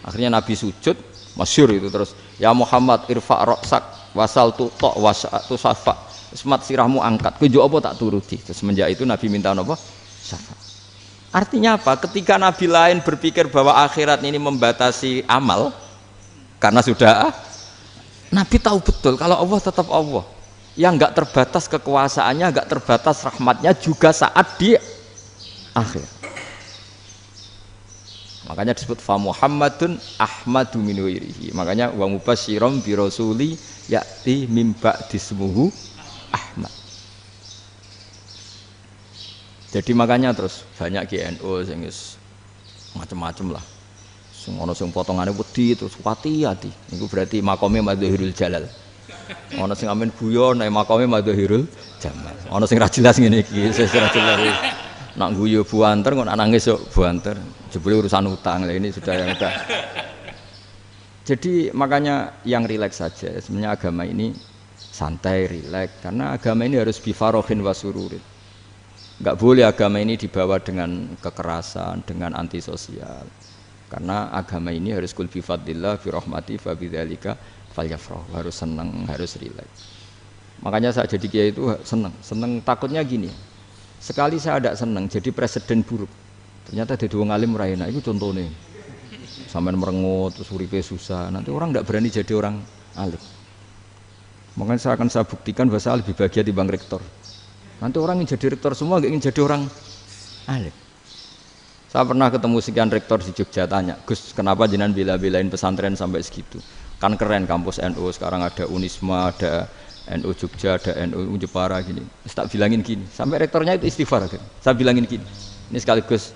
Akhirnya Nabi sujud, masyhur itu terus, ya Muhammad irfa' ra'sak wasal tu ta wasatu safa. Semat sirahmu angkat, kujo apa tak turuti. Semenjak itu Nabi minta apa? Syafaat. Artinya apa? Ketika Nabi lain berpikir bahwa akhirat ini membatasi amal, karena sudah Nabi tahu betul kalau Allah tetap Allah, yang nggak terbatas kekuasaannya, nggak terbatas rahmatnya juga saat di akhir. Makanya disebut fa Muhammadun Ahmadu min ghairihi. Makanya wa mubasyiran bi rasuli ya'ti mim ba'di ismuhu Ahmad. Jadi makanya terus banyak GNU sing macam-macam lah. Sing ono sing potongane wedi terus hati-hati. Niku berarti makome Madhahirul Jalal. Ono sing amen guyon nek makome Madhahirul Jamal. Ono sing ra jelas ngene iki, sing ra jelas. Nak guyu buanter kok nangis kok buanter. Jebule urusan utang. Lah ini sudah yang udah. Jadi makanya yang rileks saja. Sebenarnya agama ini santai, rileks, karena agama ini harus bifarohin wasururin. Enggak boleh agama ini dibawa dengan kekerasan, dengan antisosial. Karena agama ini harus kul bifadillah birahmati fa bidzalika falyafrah, harus senang, harus rileks. Makanya saya jadi kiai itu senang takutnya gini. Sekali saya tidak senang jadi presiden buruk. Ternyata jadi wong alim ora enak, itu contohnya. Sampean merengut terus uripe susah, nanti orang tidak berani jadi orang alim. Makanya saya buktikan bahwa saya lebih bahagia di bang rektor. Nanti orang ingin jadi rektor semua, nggak ingin jadi orang alim. Saya pernah ketemu sekian rektor di Jogja, tanya, Gus, kenapa jenengan bela-belain pesantren sampai segitu? Kan keren kampus NU, sekarang ada Unisma, ada NU Jogja, ada NU Jepara gini. Terus tak bilangin gini, sampai rektornya itu istighfar. Kan? Saya bilangin gini, ini sekaligus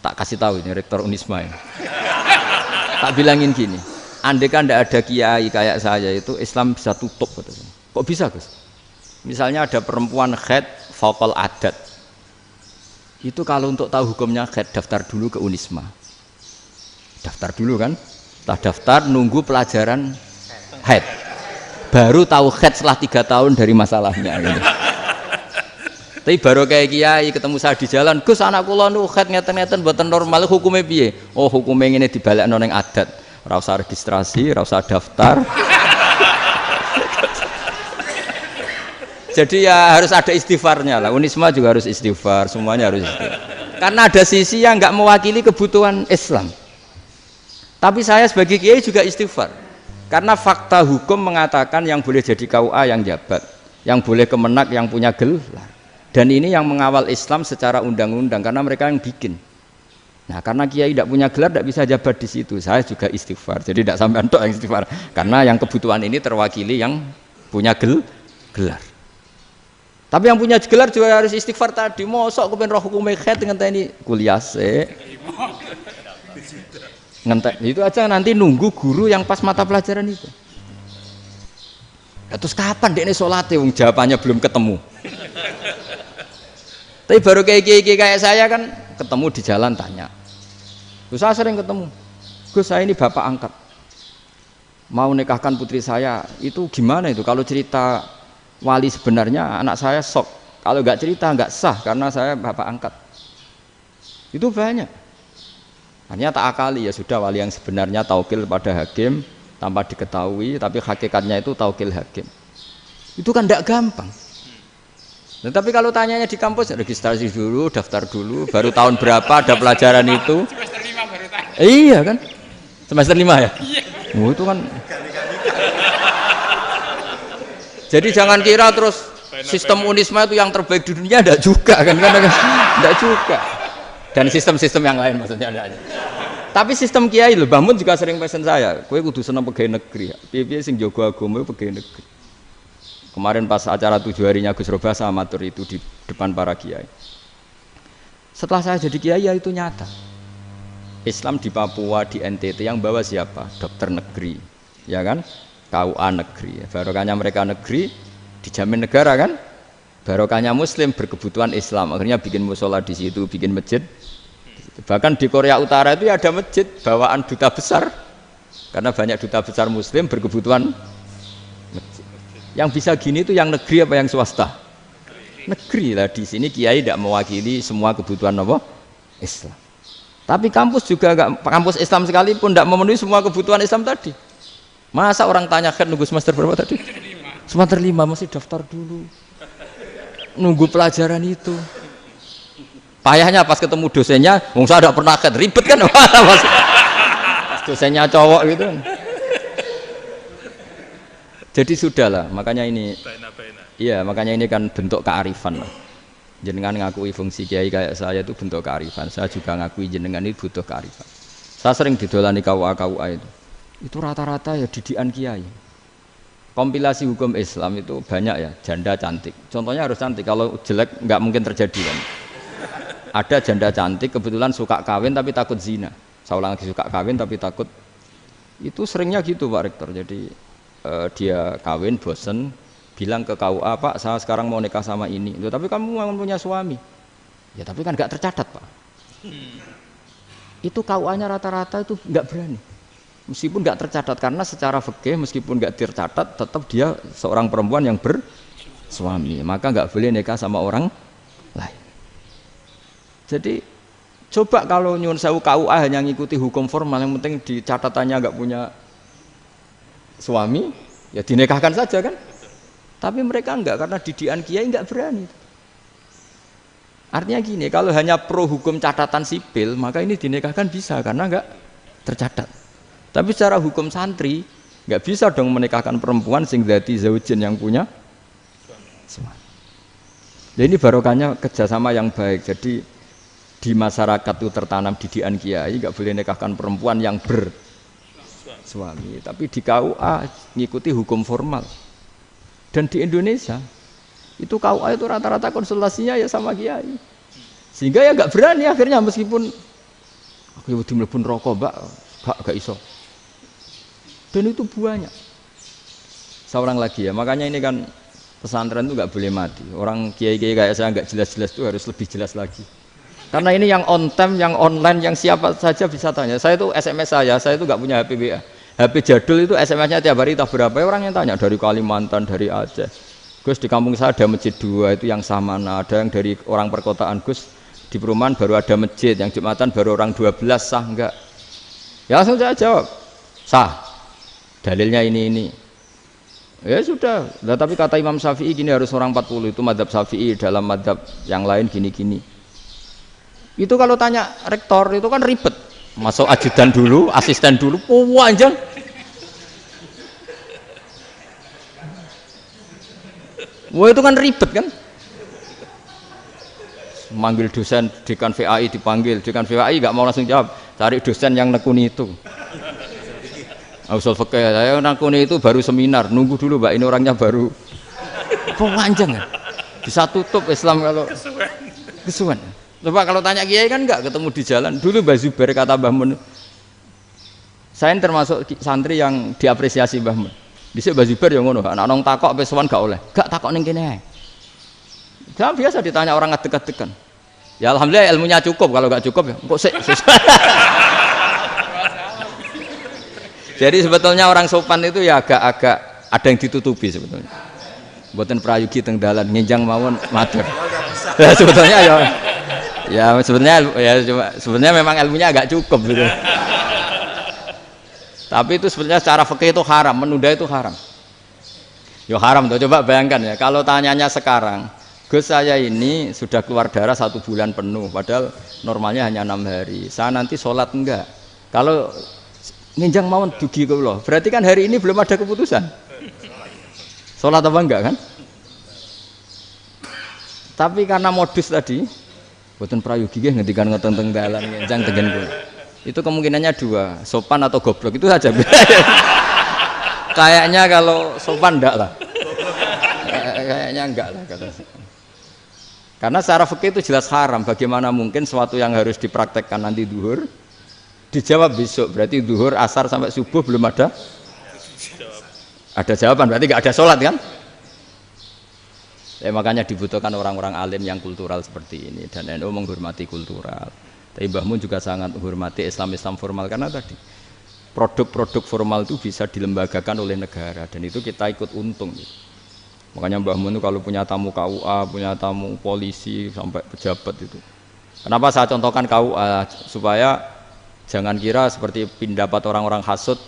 tak kasih tahu ini rektor Unisma ini. Tak bilangin gini. Andai kan tidak ada kiai kayak saya itu Islam bisa tutup. Kok bisa Gus? Misalnya ada perempuan haid faqal adat. Itu kalau untuk tahu hukumnya haid daftar dulu ke Unisma. Daftar dulu kan? Setelah daftar nunggu pelajaran haid. Baru tahu haid setelah 3 tahun dari masalahnya. Gitu. Tapi baru kayak kiai ketemu saya di jalan, Gus anak kula nu haid ngeten-ngeten mboten normal hukumnya piye? Oh hukumnya ngene dibalekno ning adat. Ora usah registrasi, ora usah daftar. Jadi ya harus ada istighfarnya lah. Unisma juga harus istighfar, semuanya harus istighfar. Karena ada sisi yang nggak mewakili kebutuhan Islam. Tapi saya sebagai kiai juga istighfar. Karena fakta hukum mengatakan yang boleh jadi KUA yang jabat, yang boleh kemenak yang punya gelar. Dan ini yang mengawal Islam secara undang-undang karena mereka yang bikin. Nah, karena kiai tidak punya gelar, tidak bisa jabat di situ. Saya juga istighfar. Jadi tidak sampai entok yang istighfar. Karena yang kebutuhan ini terwakili yang punya gelar. Tapi yang punya gelar juga harus istighfar tadi. Mosok kepen roh hukum khet ngenteni kuliah sik. Ngentek itu aja nanti nunggu guru yang pas mata pelajaran itu. Terus kapan dekne salate wong jawabannya belum ketemu. Tapi baru kayak saya kan ketemu di jalan tanya. Terus saya sering ketemu. Gus, saya ini bapak angkat. Mau nikahkan putri saya, itu gimana itu? Kalau cerita wali sebenarnya anak saya sok. Kalau nggak cerita nggak sah karena saya bapak angkat. Itu banyak. Hanya tak akali ya sudah wali yang sebenarnya taukil pada hakim tanpa diketahui, tapi hakikatnya itu taukil hakim. Itu kan tidak gampang. Nah, tapi kalau tanyanya di kampus registrasi dulu, daftar dulu, baru tahun berapa ada pelajaran itu? Semester 5 baru tanya. Iya kan? Semester 5 ya? Iya. Oh, itu kan. Jadi jangan kira terus sistem Unisma itu yang terbaik di dunia, enggak juga kan? Enggak juga. Dan sistem-sistem yang lain maksudnya ada. Tapi sistem kiai lho, Mbah Mun juga sering pesen saya, kowe kudu seneng pegawai negeri. Piye-piye sing jaga agama pegawai negeri. Kemarin pas acara 7 harinya Gus Robah sama matur itu di depan para kiai. Setelah saya jadi kiai ya itu nyata. Islam di Papua, di NTT yang bawa siapa? Dokter negeri, ya kan? KUA negeri. Barokahnya mereka negeri dijamin negara kan? Barokahnya Muslim berkebutuhan Islam. Akhirnya bikin musola di situ, bikin masjid. Bahkan di Korea Utara itu ya ada masjid bawaan duta besar. Karena banyak duta besar Muslim berkebutuhan masjid. Yang bisa gini itu yang negeri apa yang swasta? Negeri lah. Di sini kiai tidak mewakili semua kebutuhan apa? Islam. Tapi kampus juga enggak, kampus Islam sekalipun tidak memenuhi semua kebutuhan Islam tadi. Masa orang tanya kan nunggu semester berapa tadi? Semester 5 masih daftar dulu. Nunggu pelajaran itu. Payahnya pas ketemu dosennya, wong saya tidak pernah ribet kan? Pas dosennya cowok gitu. Jadi sudahlah, makanya ini. Iya, makanya ini kan bentuk kearifan lah. Jenengan ngakui fungsi kiai kayak saya itu bentuk kearifan. Saya juga ngakui jenengan itu butuh kearifan. Saya sering didolani KUA itu. Itu rata-rata ya didikan kiai. Kompilasi hukum Islam itu banyak ya, janda cantik. Contohnya harus cantik, kalau jelek nggak mungkin terjadi kan. Ada janda cantik kebetulan suka kawin tapi takut zina. Saya ulang lagi, suka kawin tapi takut. Itu seringnya gitu Pak Rektor. Jadi dia kawin bosen, bilang ke KUA, Pak saya sekarang mau nikah sama ini. Loh, tapi kamu mau punya suami. Ya tapi kan nggak tercatat Pak. Itu KUA-nya rata-rata itu nggak berani. Meskipun nggak tercatat karena secara fikih meskipun nggak tercatat tetap dia seorang perempuan yang bersuami. Maka nggak boleh nikah sama orang lain. Jadi coba kalau nyun sewu KUA hanya ngikuti hukum formal, yang penting di catatannya nggak punya suami, ya dinikahkan saja kan. Tapi mereka enggak, karena didikan kiai nggak berani. Artinya gini, kalau hanya pro hukum catatan sipil, maka ini dinikahkan bisa karena nggak tercatat. Tapi secara hukum santri nggak bisa dong menikahkan perempuan sing dadi zaujin yang punya suami. Jadi ini barokahnya kerjasama yang baik. Jadi di masyarakat itu tertanam didikan kiai, nggak boleh nikahkan perempuan yang bersuami. Tapi di KUA ngikuti hukum formal. Dan di Indonesia itu KUA itu rata-rata konsultasinya ya sama kiai. Sehingga ya nggak berani akhirnya meskipun aku ya mlebu rokok mbak, gak iso. Dan itu banyak. Seorang lagi ya, makanya ini kan pesantren itu nggak boleh mati. Orang kiai-kiai kayak saya nggak jelas-jelas itu harus lebih jelas lagi. Karena ini yang on time, yang online, yang siapa saja bisa tanya. Saya itu SMS saya itu nggak punya HP WA. HP jadul itu SMS-nya tiap hari tak berapa, orang yang tanya dari Kalimantan, dari Aceh. Gus di kampung saya ada masjid 2 itu yang sama, ada yang dari orang perkotaan. Gus di perumahan baru ada masjid, yang Jumatan baru orang 12, sah enggak? Ya langsung saya jawab, sah. Dalilnya ini. Ya sudah, nah, tapi kata Imam Syafi'i gini harus orang 40, itu madzhab Syafi'i, dalam madzhab yang lain gini-gini. Itu kalau tanya rektor itu kan ribet, masuk ajudan dulu, asisten dulu, panjang. Wah itu kan ribet kan? Manggil dosen dekan VAI dipanggil, dekan VAI nggak mau langsung jawab, cari dosen yang nekuni itu. Usul fikih saya nekuni itu baru seminar, nunggu dulu mbak ini orangnya baru. Panjang kan? Bisa tutup Islam kalau kesuwen. Coba kalau tanya kiai kan enggak ketemu di jalan. Dulu Mbah Zubair kata Mbah Mun. Saya termasuk santri yang diapresiasi Mbah Mun. Dhisik Mbah Zubair ya ngono, anak nong takok pesowan gak oleh. Gak takok ning kene ae. Jangan biasa ditanya orang ngadeg-adegan. Ya alhamdulillah ilmunya cukup, kalau gak cukup ya kok sik. Jadi sebetulnya orang sopan itu ya agak-agak ada yang ditutupi sebetulnya. Mboten prayogi teng dalan ngenjang mawon matur. Ya sebetulnya sebenarnya memang ilmunya agak cukup gitu. Tapi itu sebenarnya secara fikih itu haram, menunda itu haram. Yo haram tuh, coba bayangkan ya, kalau tanyanya sekarang, Gus saya ini sudah keluar darah 1 bulan penuh, padahal normalnya hanya 6 hari. Saya nanti sholat enggak? Kalau nginjang mawon dugi kula, berarti kan hari ini belum ada keputusan. Sholat apa enggak kan? Tapi karena modus tadi, boten prayogi nggih ngendikan ngoten teng dalan nginjang tengen kula. Itu kemungkinannya 2, sopan atau goblok, itu saja. Kayaknya kalau sopan enggak lah. Kayaknya enggak lah kata. Karena secara fikih itu jelas haram. Bagaimana mungkin sesuatu yang harus dipraktekkan nanti duhur dijawab besok, berarti duhur, asar sampai subuh belum ada jawaban, berarti enggak ada sholat kan? Ya, makanya dibutuhkan orang-orang alim yang kultural seperti ini, dan NU menghormati kultural. Tapi Mbah Mun juga sangat menghormati Islam formal, karena tadi produk-produk formal itu bisa dilembagakan oleh negara, dan itu kita ikut untung gitu. Makanya Mbah Mun itu kalau punya tamu KUA, punya tamu polisi sampai pejabat itu. Kenapa saya contohkan KUA? Supaya jangan kira seperti pendapat orang-orang hasud,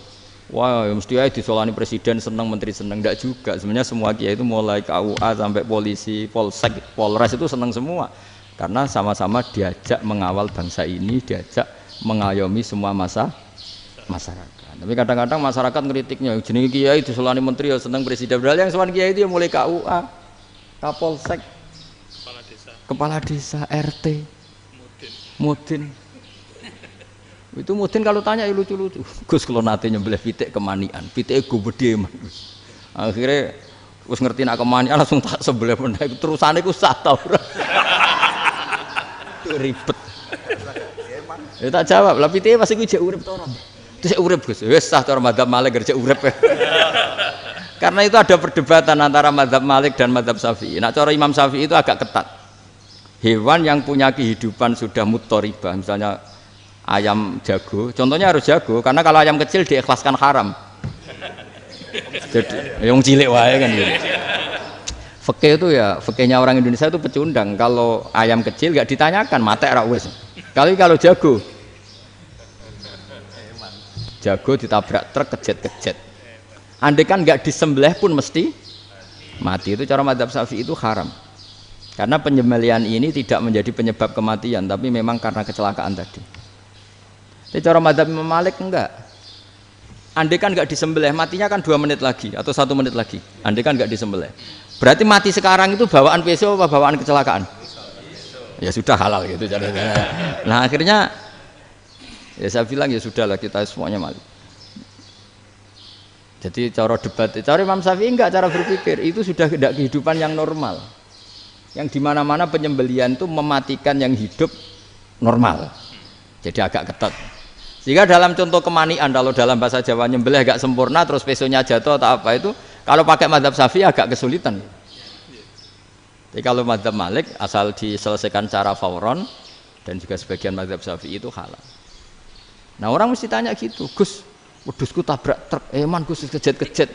wah mesti aja disolani presiden seneng, menteri seneng. Enggak juga, sebenarnya semua kiai itu mulai KUA sampai polisi, polsek, polres itu seneng semua. Karena sama-sama diajak mengawal bangsa ini, diajak mengayomi semua masyarakat. Tapi kadang-kadang masyarakat ngeritiknya, jenenge kiai disolani menteri ya seneng presiden. Padahal yang sowan kiai itu ya mulai KUA, Kapolsek, kepala desa, RT, Mudin. Itu Mudin kalau tanya ya lucu-lucu. Gus kalau nate nyembelih pitik kemanian, pitike gede man. Akhirnya wis ngerti nak kemanian langsung tak sebelah meneh. Terusane ku sah ta ora. Ribet. Ya tak jawab, lah pitike pas iku jek urip ta ora? Terus urip Gus. Wis sah cara madzhab Malik kerja urip. Karena itu ada perdebatan antara madzhab Malik dan madzhab Syafi'i. Nah, cara Imam Syafi'i itu agak ketat. Hewan yang punya kehidupan sudah mutharibah, misalnya ayam jago, contohnya harus jago, karena kalau ayam kecil diikhlaskan haram. Jadi yang cilik wae kan gitu. Fikih itu ya, fikihnya orang Indonesia itu pecundang. Kalau ayam kecil nggak ditanyakan, mate ra wis. Kalau jago ditabrak truk kejet-kejet. Andai kan nggak disembelih pun mesti mati. Itu cara madzhab Syafi'i itu haram. Karena penyembelihan ini tidak menjadi penyebab kematian, tapi memang karena kecelakaan tadi. Tapi cara madzhab Imam Malik enggak. Andai kan nggak disembelih, matinya kan 2 menit lagi atau 1 menit lagi. Andai kan nggak disembelih. Berarti mati sekarang itu bawaan pisau apa bawaan kecelakaan? Ya sudah halal gitu caranya. Nah akhirnya ya saya bilang ya sudahlah kita semuanya mati. Jadi cara debat, cara Imam Syafi'i enggak, cara berpikir itu sudah tidak kehidupan yang normal. Yang dimana-mana penyembelihan itu mematikan yang hidup normal. Jadi agak ketat. Sehingga dalam contoh kemanian, kalau dalam bahasa Jawa nyembelih agak sempurna terus pesonya jatuh atau apa itu, kalau pakai madzhab Syafi'i agak kesulitan. Jadi kalau madzhab Malik asal diselesaikan secara fauron, dan juga sebagian madzhab Syafi'i itu halal. Nah orang mesti tanya gitu, Gus, wedhusku tabrak truk, man Gus kejet-kejet.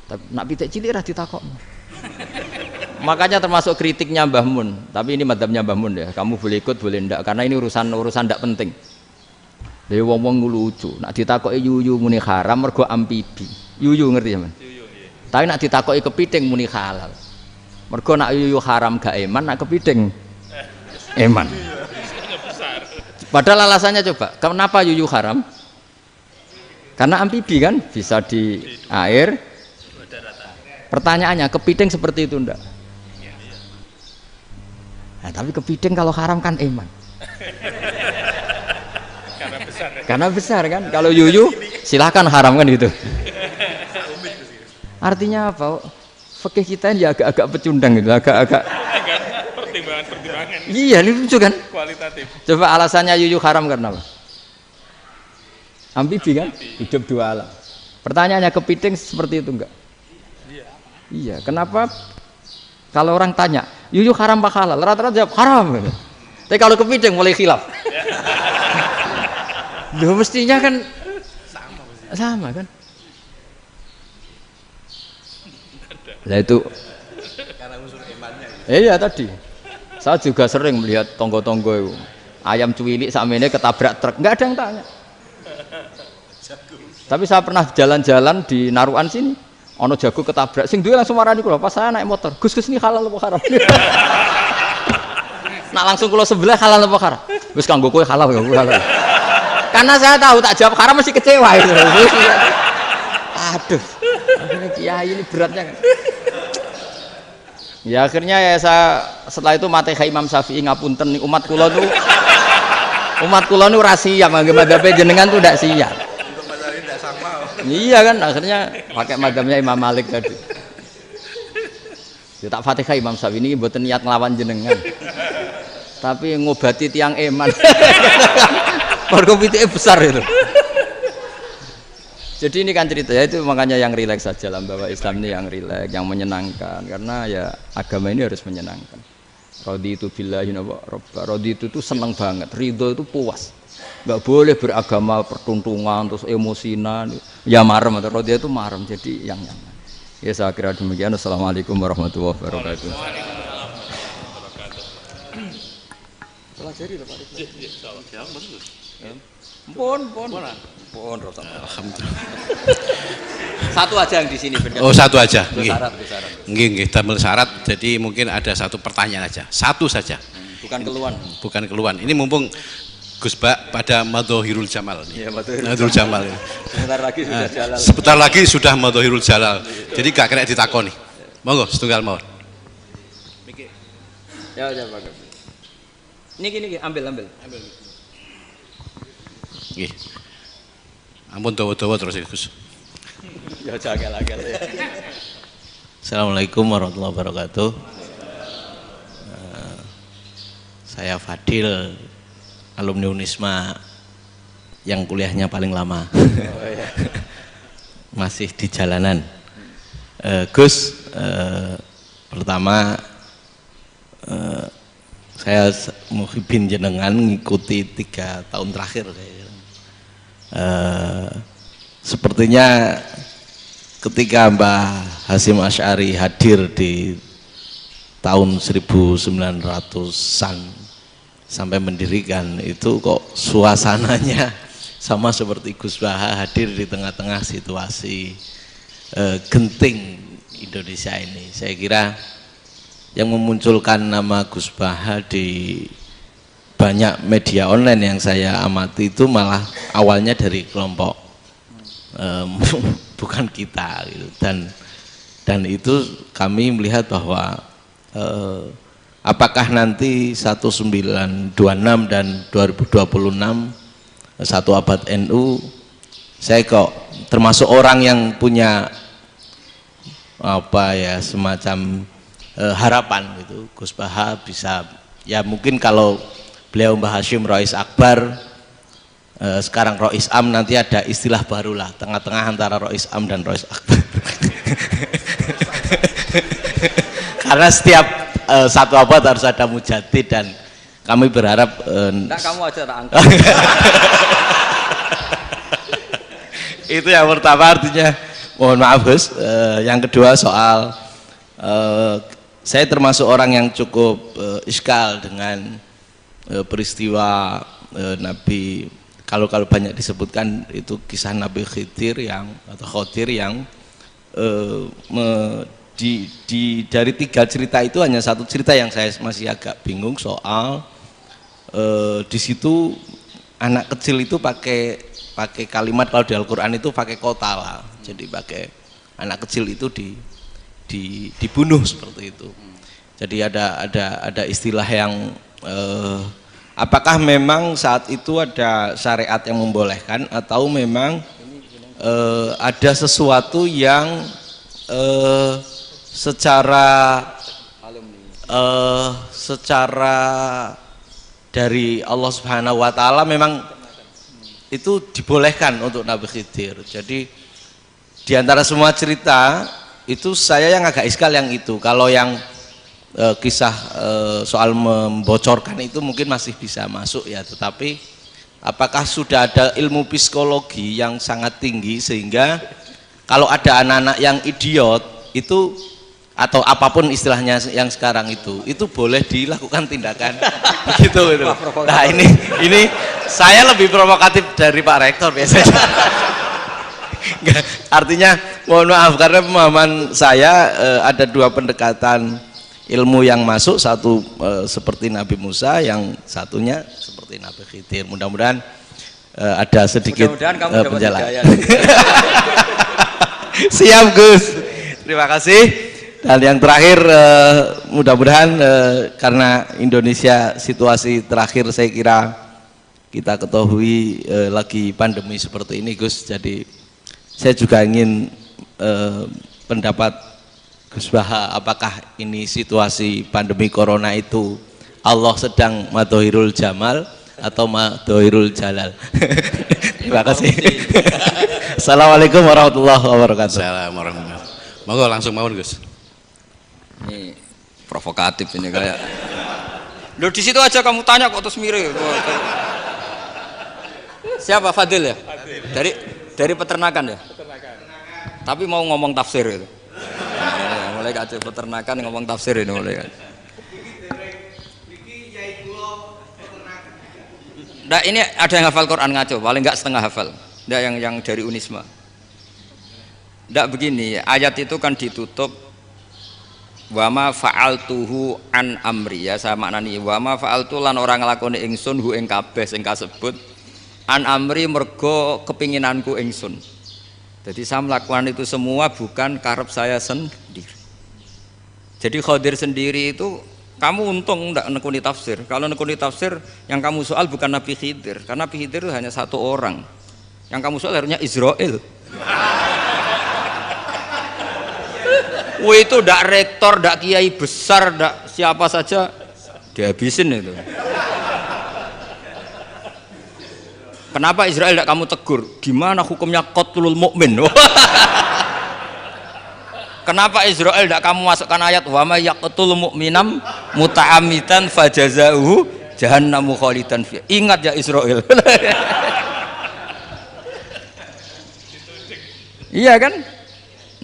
Tapi nak pitik cilik ra ditakok. Makanya termasuk kritiknya Mbah Mun, tapi ini madzhabnya Mbah Mun ya, kamu boleh ikut boleh ndak, karena ini urusan ndak penting. Dewe wong-wong lucu, nak ditakoki yuyu muni haram mergo amfibi. Yuyu ngerti ya, Man? Yuyu, iya. Tapi nak ditakoki kepiting muni halal. Mergo nak yuyu haram gak eman, nak kepiting eman. Padahal alasannya coba, kenapa yuyu haram? Karena amfibi kan, bisa di air. Pertanyaannya, kepiting seperti itu ndak? Nah, tapi kepiting kalau haram kan eman. Karena besar kan, kalau yuyu silahkan haram kan gitu. Artinya apa? Fikih kita ini agak-agak pecundang gitu, agak-agak pertimbangan. Iya, ini lucu kan? Kualitatif. Coba alasannya yuyu haram karena apa? Ambibi kan? Hidup dua alam. Pertanyaannya kepiting seperti itu enggak? Iya. Kenapa? Kalau orang tanya, yuyu haram apa halal? Rata-rata jawab haram. Tapi kalau kepiting mulai khilaf. Loh mestinya kan sama kan? Nah itu Karena unsur imannya. iya tadi. Saya juga sering melihat tonggo-tonggo itu. Ayam cuwilik sakmene ketabrak truk, enggak ada yang tanya. Tapi saya pernah jalan-jalan di Naruan sini, ono jago ketabrak, sing duwe langsung marani kula pas saya naik motor. Gus ini halal apa haram? Nak langsung kula sebelah halal apa haram? Wis kanggo kowe halal ya halal. Karena saya tahu tak jawab haram mesti kecewa itu. Aduh. Akhirnya kiai ini beratnya kan. Ya akhirnya ya saya setelah itu Fatihah Imam Syafi'i ngapunten nih umat kula nu rahasia mangke madzhabe jenengan tuh ndak siap. Untuk masalah ini tidak sama. Iya kan akhirnya pakai madzhabnya Imam Malik tadi. Ya tak Fatihah Imam Syafi'i ini mboten niat nglawan jenengan. Tapi ngobati tiang eman. Mergo pitike besar itu. Jadi ini kan cerita ya itu makanya yang rileks saja lah bahwa Islam ini yang rileks, yang menyenangkan karena ya agama ini harus menyenangkan. Raditu billahi robba. Raditu itu senang banget, ridho itu puas. Enggak boleh beragama pertuntungan terus emosinan. Ya marem atau raditu itu marem jadi yang nyaman. Ya saya kira demikian. Assalamualaikum warahmatullahi wabarakatuh. Pelajari lah Pak. Pon Alhamdulillah. Satu aja yang di sini benar. Oh, satu aja. Nggih. Syarat. Nggih, damel syarat. Jadi mungkin ada satu pertanyaan aja. Satu saja. Bukan keluhan. Bukan keluhan. Ini mumpung Gus Bak pada Madhohirul Jamal nih. Iya, Madhohirul Jamal. Sebentar lagi sudah jalan. Sebentar lagi sudah Madhohirul Jalal. Jadi gak kena ditakoni. Monggo setunggal mawon. Ya, Pak. Niki ambil. Nggih. Ampun dawa-dawa terus Gus. Ya jagal-jagal ya. Assalamualaikum warahmatullahi wabarakatuh. Saya Fadil, alumni Unisma yang kuliahnya paling lama. Masih di jalanan. Gus, pertama saya muhibin jenengan ngikuti 3 tahun terakhir. Sepertinya ketika Mbah Hasyim Asy'ari hadir di tahun 1900-an sampai mendirikan itu kok suasananya sama seperti Gus Baha hadir di tengah-tengah situasi genting Indonesia ini. Saya kira yang memunculkan nama Gus Baha di banyak media online yang saya amati itu malah awalnya dari kelompok bukan kita gitu. Dan itu kami melihat bahwa apakah nanti 1926 dan 2026 satu abad NU, saya kok termasuk orang yang punya apa ya semacam harapan gitu Gus Baha bisa ya mungkin kalau beliau Mbah Hasyim Rois Akbar, sekarang Rois Am, nanti ada istilah baru lah tengah-tengah antara Rois Am dan Rois Akbar. Karena setiap satu abad harus ada mujadid dan kami berharap enggak kamu aja tak angkat. Itu yang pertama, artinya mohon maaf Gus. Yang kedua soal saya termasuk orang yang cukup iskal dengan peristiwa Nabi, kalau banyak disebutkan itu kisah Nabi Khidir yang atau Khodir yang dari 3 cerita itu hanya satu cerita yang saya masih agak bingung soal di situ anak kecil itu pakai kalimat, kalau di Al-Quran itu pakai kota lah, jadi pakai anak kecil itu dibunuh seperti itu. Jadi ada istilah yang apakah memang saat itu ada syariat yang membolehkan atau memang ada sesuatu yang secara dari Allah Subhanahu wa taala memang itu dibolehkan untuk Nabi Khidir. Jadi di antara semua cerita itu saya yang agak iskal yang itu. Kalau yang kisah soal membocorkan itu mungkin masih bisa masuk ya, tetapi apakah sudah ada ilmu psikologi yang sangat tinggi sehingga kalau ada anak-anak yang idiot itu atau apapun istilahnya yang sekarang itu boleh dilakukan tindakan begitu itu. Nah ini saya lebih provokatif dari Pak Rektor biasanya. Nggak, artinya mohon maaf karena pemahaman saya ada dua pendekatan ilmu yang masuk, satu seperti Nabi Musa, yang satunya seperti Nabi Khidir. Mudah-mudahan ada sedikit penjelasan. Siap Gus, terima kasih. Dan yang terakhir mudah-mudahan karena Indonesia situasi terakhir saya kira kita ketahui lagi pandemi seperti ini Gus, jadi saya juga ingin pendapat Gus Baha, apakah ini situasi pandemi corona itu Allah sedang madhohirul jamal atau madhohirul jalal? Terima kasih. Assalamualaikum warahmatullahi wabarakatuh. Assalamualaikum warahmatullahi wabarakatuh. Monggo langsung mawon Gus. Ini provokatif ini kayak. Loh di situ aja kamu tanya kok terus mirip. Siapa Fadil ya? Dari peternakan ya? Peternakan. Tapi mau ngomong tafsir itu. Nah, mulai kacau peternakan ngomong tafsir ini mulai kan. Nah, ini ada yang hafal Quran ngaco, paling enggak setengah hafal. Enggak yang dari Unisma. Enggak begini, ayat itu kan ditutup wa ma fa'altuhu an amri, ya saya maknani wa ma fa'altu lan orang nglakoni ingsun hu ing kabeh sing kasebut an amri mergo kepinginanku ingsun. Jadi saya melakukan itu semua bukan karep saya sendiri. Jadi Khadir sendiri itu kamu untung enggak nekuni tafsir. Kalau nekuni tafsir yang kamu soal bukan Nabi Khidir, karena Nabi Khidir itu hanya satu orang. Yang kamu soal harusnya Israel. Itu ndak rektor, ndak kiai besar, ndak siapa saja dihabisin itu. Kenapa Israel ndak kamu tegur? Gimana hukumnya qatlul mukmin? Kenapa Israel ndak kamu masukkan ayat wa may yaqtul mu'minam muta'ammidan fajazauhu jahannamu khalidan fi. Ingat ya Israel. Iya kan?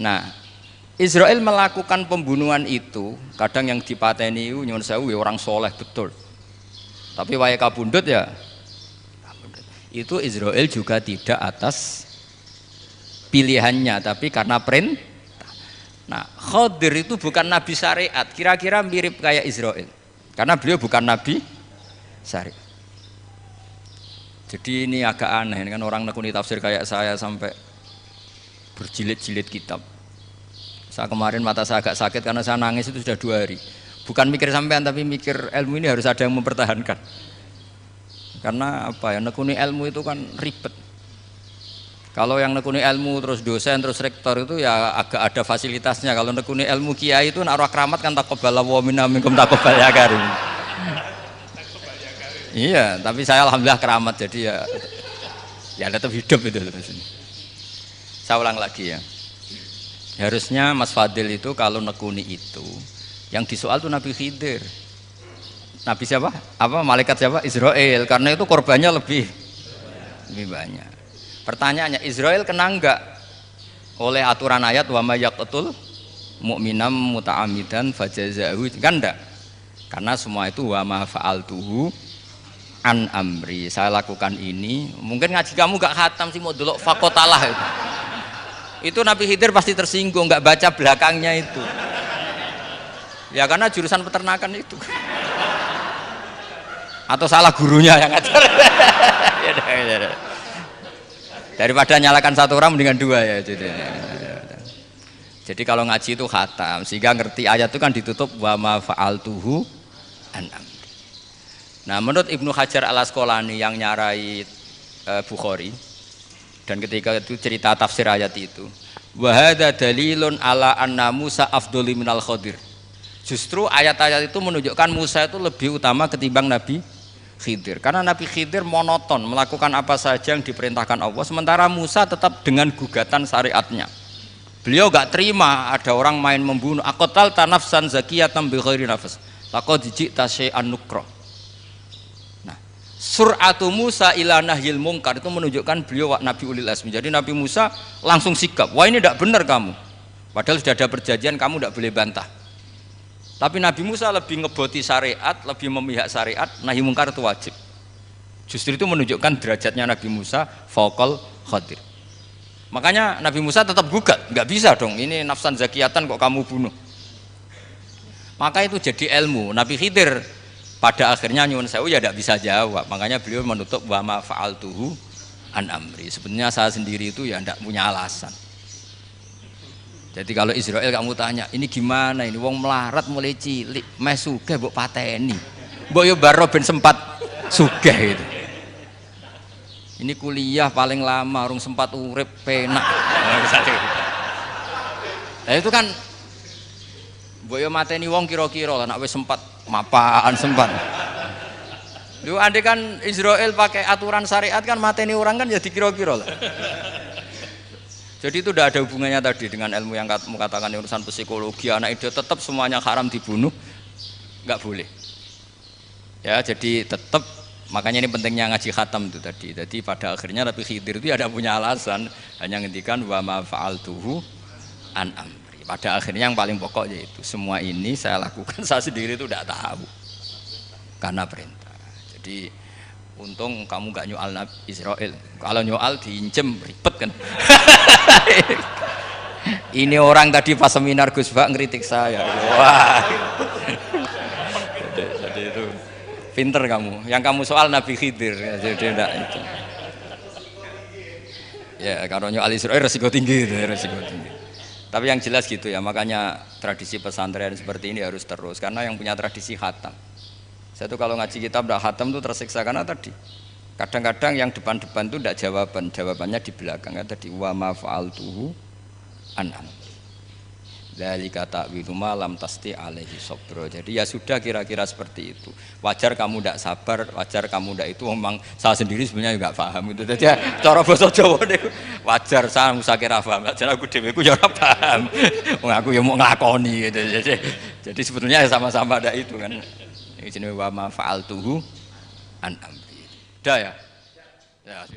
Nah, Israel melakukan pembunuhan itu, kadang yang dipateni nyuwun sewu orang soleh betul. Tapi wae kabundut ya. Itu Israel juga tidak atas pilihannya, tapi karena perintah. Nah, Khadir itu bukan nabi syariat, kira-kira mirip kayak Israel. Karena beliau bukan nabi syariat. Jadi ini agak aneh, ini kan orang nekuni tafsir kayak saya sampai berjilid-jilid kitab. Saya kemarin mata saya agak sakit karena saya nangis itu sudah 2 hari. Bukan mikir sampean tapi mikir ilmu ini harus ada yang mempertahankan. Karena apa ya, nekuni ilmu itu kan ribet. Kalau yang nekuni ilmu terus dosen terus rektor itu ya agak ada fasilitasnya. Kalau nekuni ilmu kiai itu nak roh keramat kan taqabbalallahu minna minkum taqabbal ya karim. Iya, tapi saya alhamdulillah keramat jadi ya tetap hidup itu terus. Saya ulang lagi ya. Harusnya Mas Fadil itu kalau nekuni itu yang disoal tuh Nabi Khidir. Nabi siapa? Apa malaikat siapa? Israel. Karena itu korbannya lebih banyak. Pertanyaannya, Israel kena enggak oleh aturan ayat wa may yaqtul mu'minam muta'ammidan fajazaahu? Kan enggak. Karena semua itu wa ma fa'altuhu an amri. Saya lakukan ini. Mungkin ngaji kamu enggak khatam sih mau delok fakotalah itu. Itu Nabi Khidir pasti tersinggung, nggak baca belakangnya itu. Ya karena jurusan peternakan itu. Atau salah gurunya yang ngajar. Daripada nyalakan satu orang mendingan 2 ya. Jadi kalau ngaji itu khatam, sehingga ngerti ayat itu kan ditutup wa ma fa'altuhu an amri. Nah menurut Ibnu Hajar al Asqalani yang nyarai Bukhari, Dan ketika itu cerita tafsir ayat itu, wa hadza dalilun ala anna Musa afdhali minal Khadir. Justru ayat-ayat itu menunjukkan Musa itu lebih utama ketimbang Nabi Khidir. Karena Nabi Khidir monoton melakukan apa saja yang diperintahkan Allah, sementara Musa tetap dengan gugatan syariatnya. Beliau gak terima ada orang main membunuh. Aqtal tanafsan zakiyatan bi ghairi nafas. Laqad ji'ta syai'an nukra. Nah, sur'atu Musa ila nahyil munkar itu menunjukkan beliau Nabi ulil azmi. Jadi Nabi Musa langsung sikap, wah ini tidak benar kamu. Padahal sudah ada perjanjian, kamu tidak boleh bantah. Tapi Nabi Musa lebih ngeboti syariat, lebih memihak syariat, nahi mungkar itu wajib. Justru itu menunjukkan derajatnya Nabi Musa fauqal Khadir. Makanya Nabi Musa tetap gugat, nggak bisa dong, ini nafsan zakiyatan kok kamu bunuh. Maka itu jadi ilmu. Nabi Khidir pada akhirnya nyuwun sewu ya tidak bisa jawab. Makanya beliau menutup wa ma fa'altuhu an amri. Sebenarnya saya sendiri itu ya tidak punya alasan. Jadi kalau Israel kamu tanya, ini gimana ini wong melarat mulai cilik, meh sugih mbok pateni. Mbok yo baro ben sempat sugih gitu. Ini kuliah paling lama urung sempat urip penak. Nah itu kan mbok yo mateni wong kira-kira nek wis sempat mapan sempat. Lu andai kan Israel pakai aturan syariat kan mateni orang kan jadi kira-kira lah. Jadi itu tidak ada hubungannya tadi dengan ilmu yang kamu katakan urusan psikologi anak itu tetap semuanya haram dibunuh, nggak boleh. Ya jadi tetap makanya ini pentingnya ngaji khatam itu tadi. Jadi pada akhirnya Nabi Khidir itu ada punya alasan hanya ngendikan wa ma fa'altuhu an amri. Pada akhirnya yang paling pokok yaitu semua ini saya lakukan saya sendiri itu tidak tahu karena perintah. Jadi untung kamu gak nyoal Nabi Israel. Kalau nyoal diinjem ribet kan. Ini orang tadi pas seminar Gus Bak ngeritik saya. Wah. Jadi itu pinter kamu. Yang kamu soal Nabi Khidir. Jadi enggak itu. Ya kalau nyoal Israel resiko tinggi itu, resiko tinggi. Tapi yang jelas gitu ya. Makanya tradisi pesantren seperti ini harus terus karena yang punya tradisi khatam. Saya tuh kalau ngaji kitab tidak khatam tuh tersiksa karena tadi kadang-kadang yang depan-depan tuh tidak jawabannya di belakang kan tadi wa ma fa'altuhu an amri dzalika ta'wilu ma lam tasti alaihi sabra. Jadi ya sudah kira-kira seperti itu. Wajar kamu tidak sabar, wajar kamu tidak itu memang saya sendiri sebenarnya enggak paham itu. Jadi cara basa Jawa niku wajar saya usah kira paham. Jadi aku dhewe ku ya ora paham. Wong aku ya mau nglakoni gitu. Jadi sebetulnya sama-sama ada itu kan. Ini wa ma fa'altuhu an amri. Dah ya? Ya.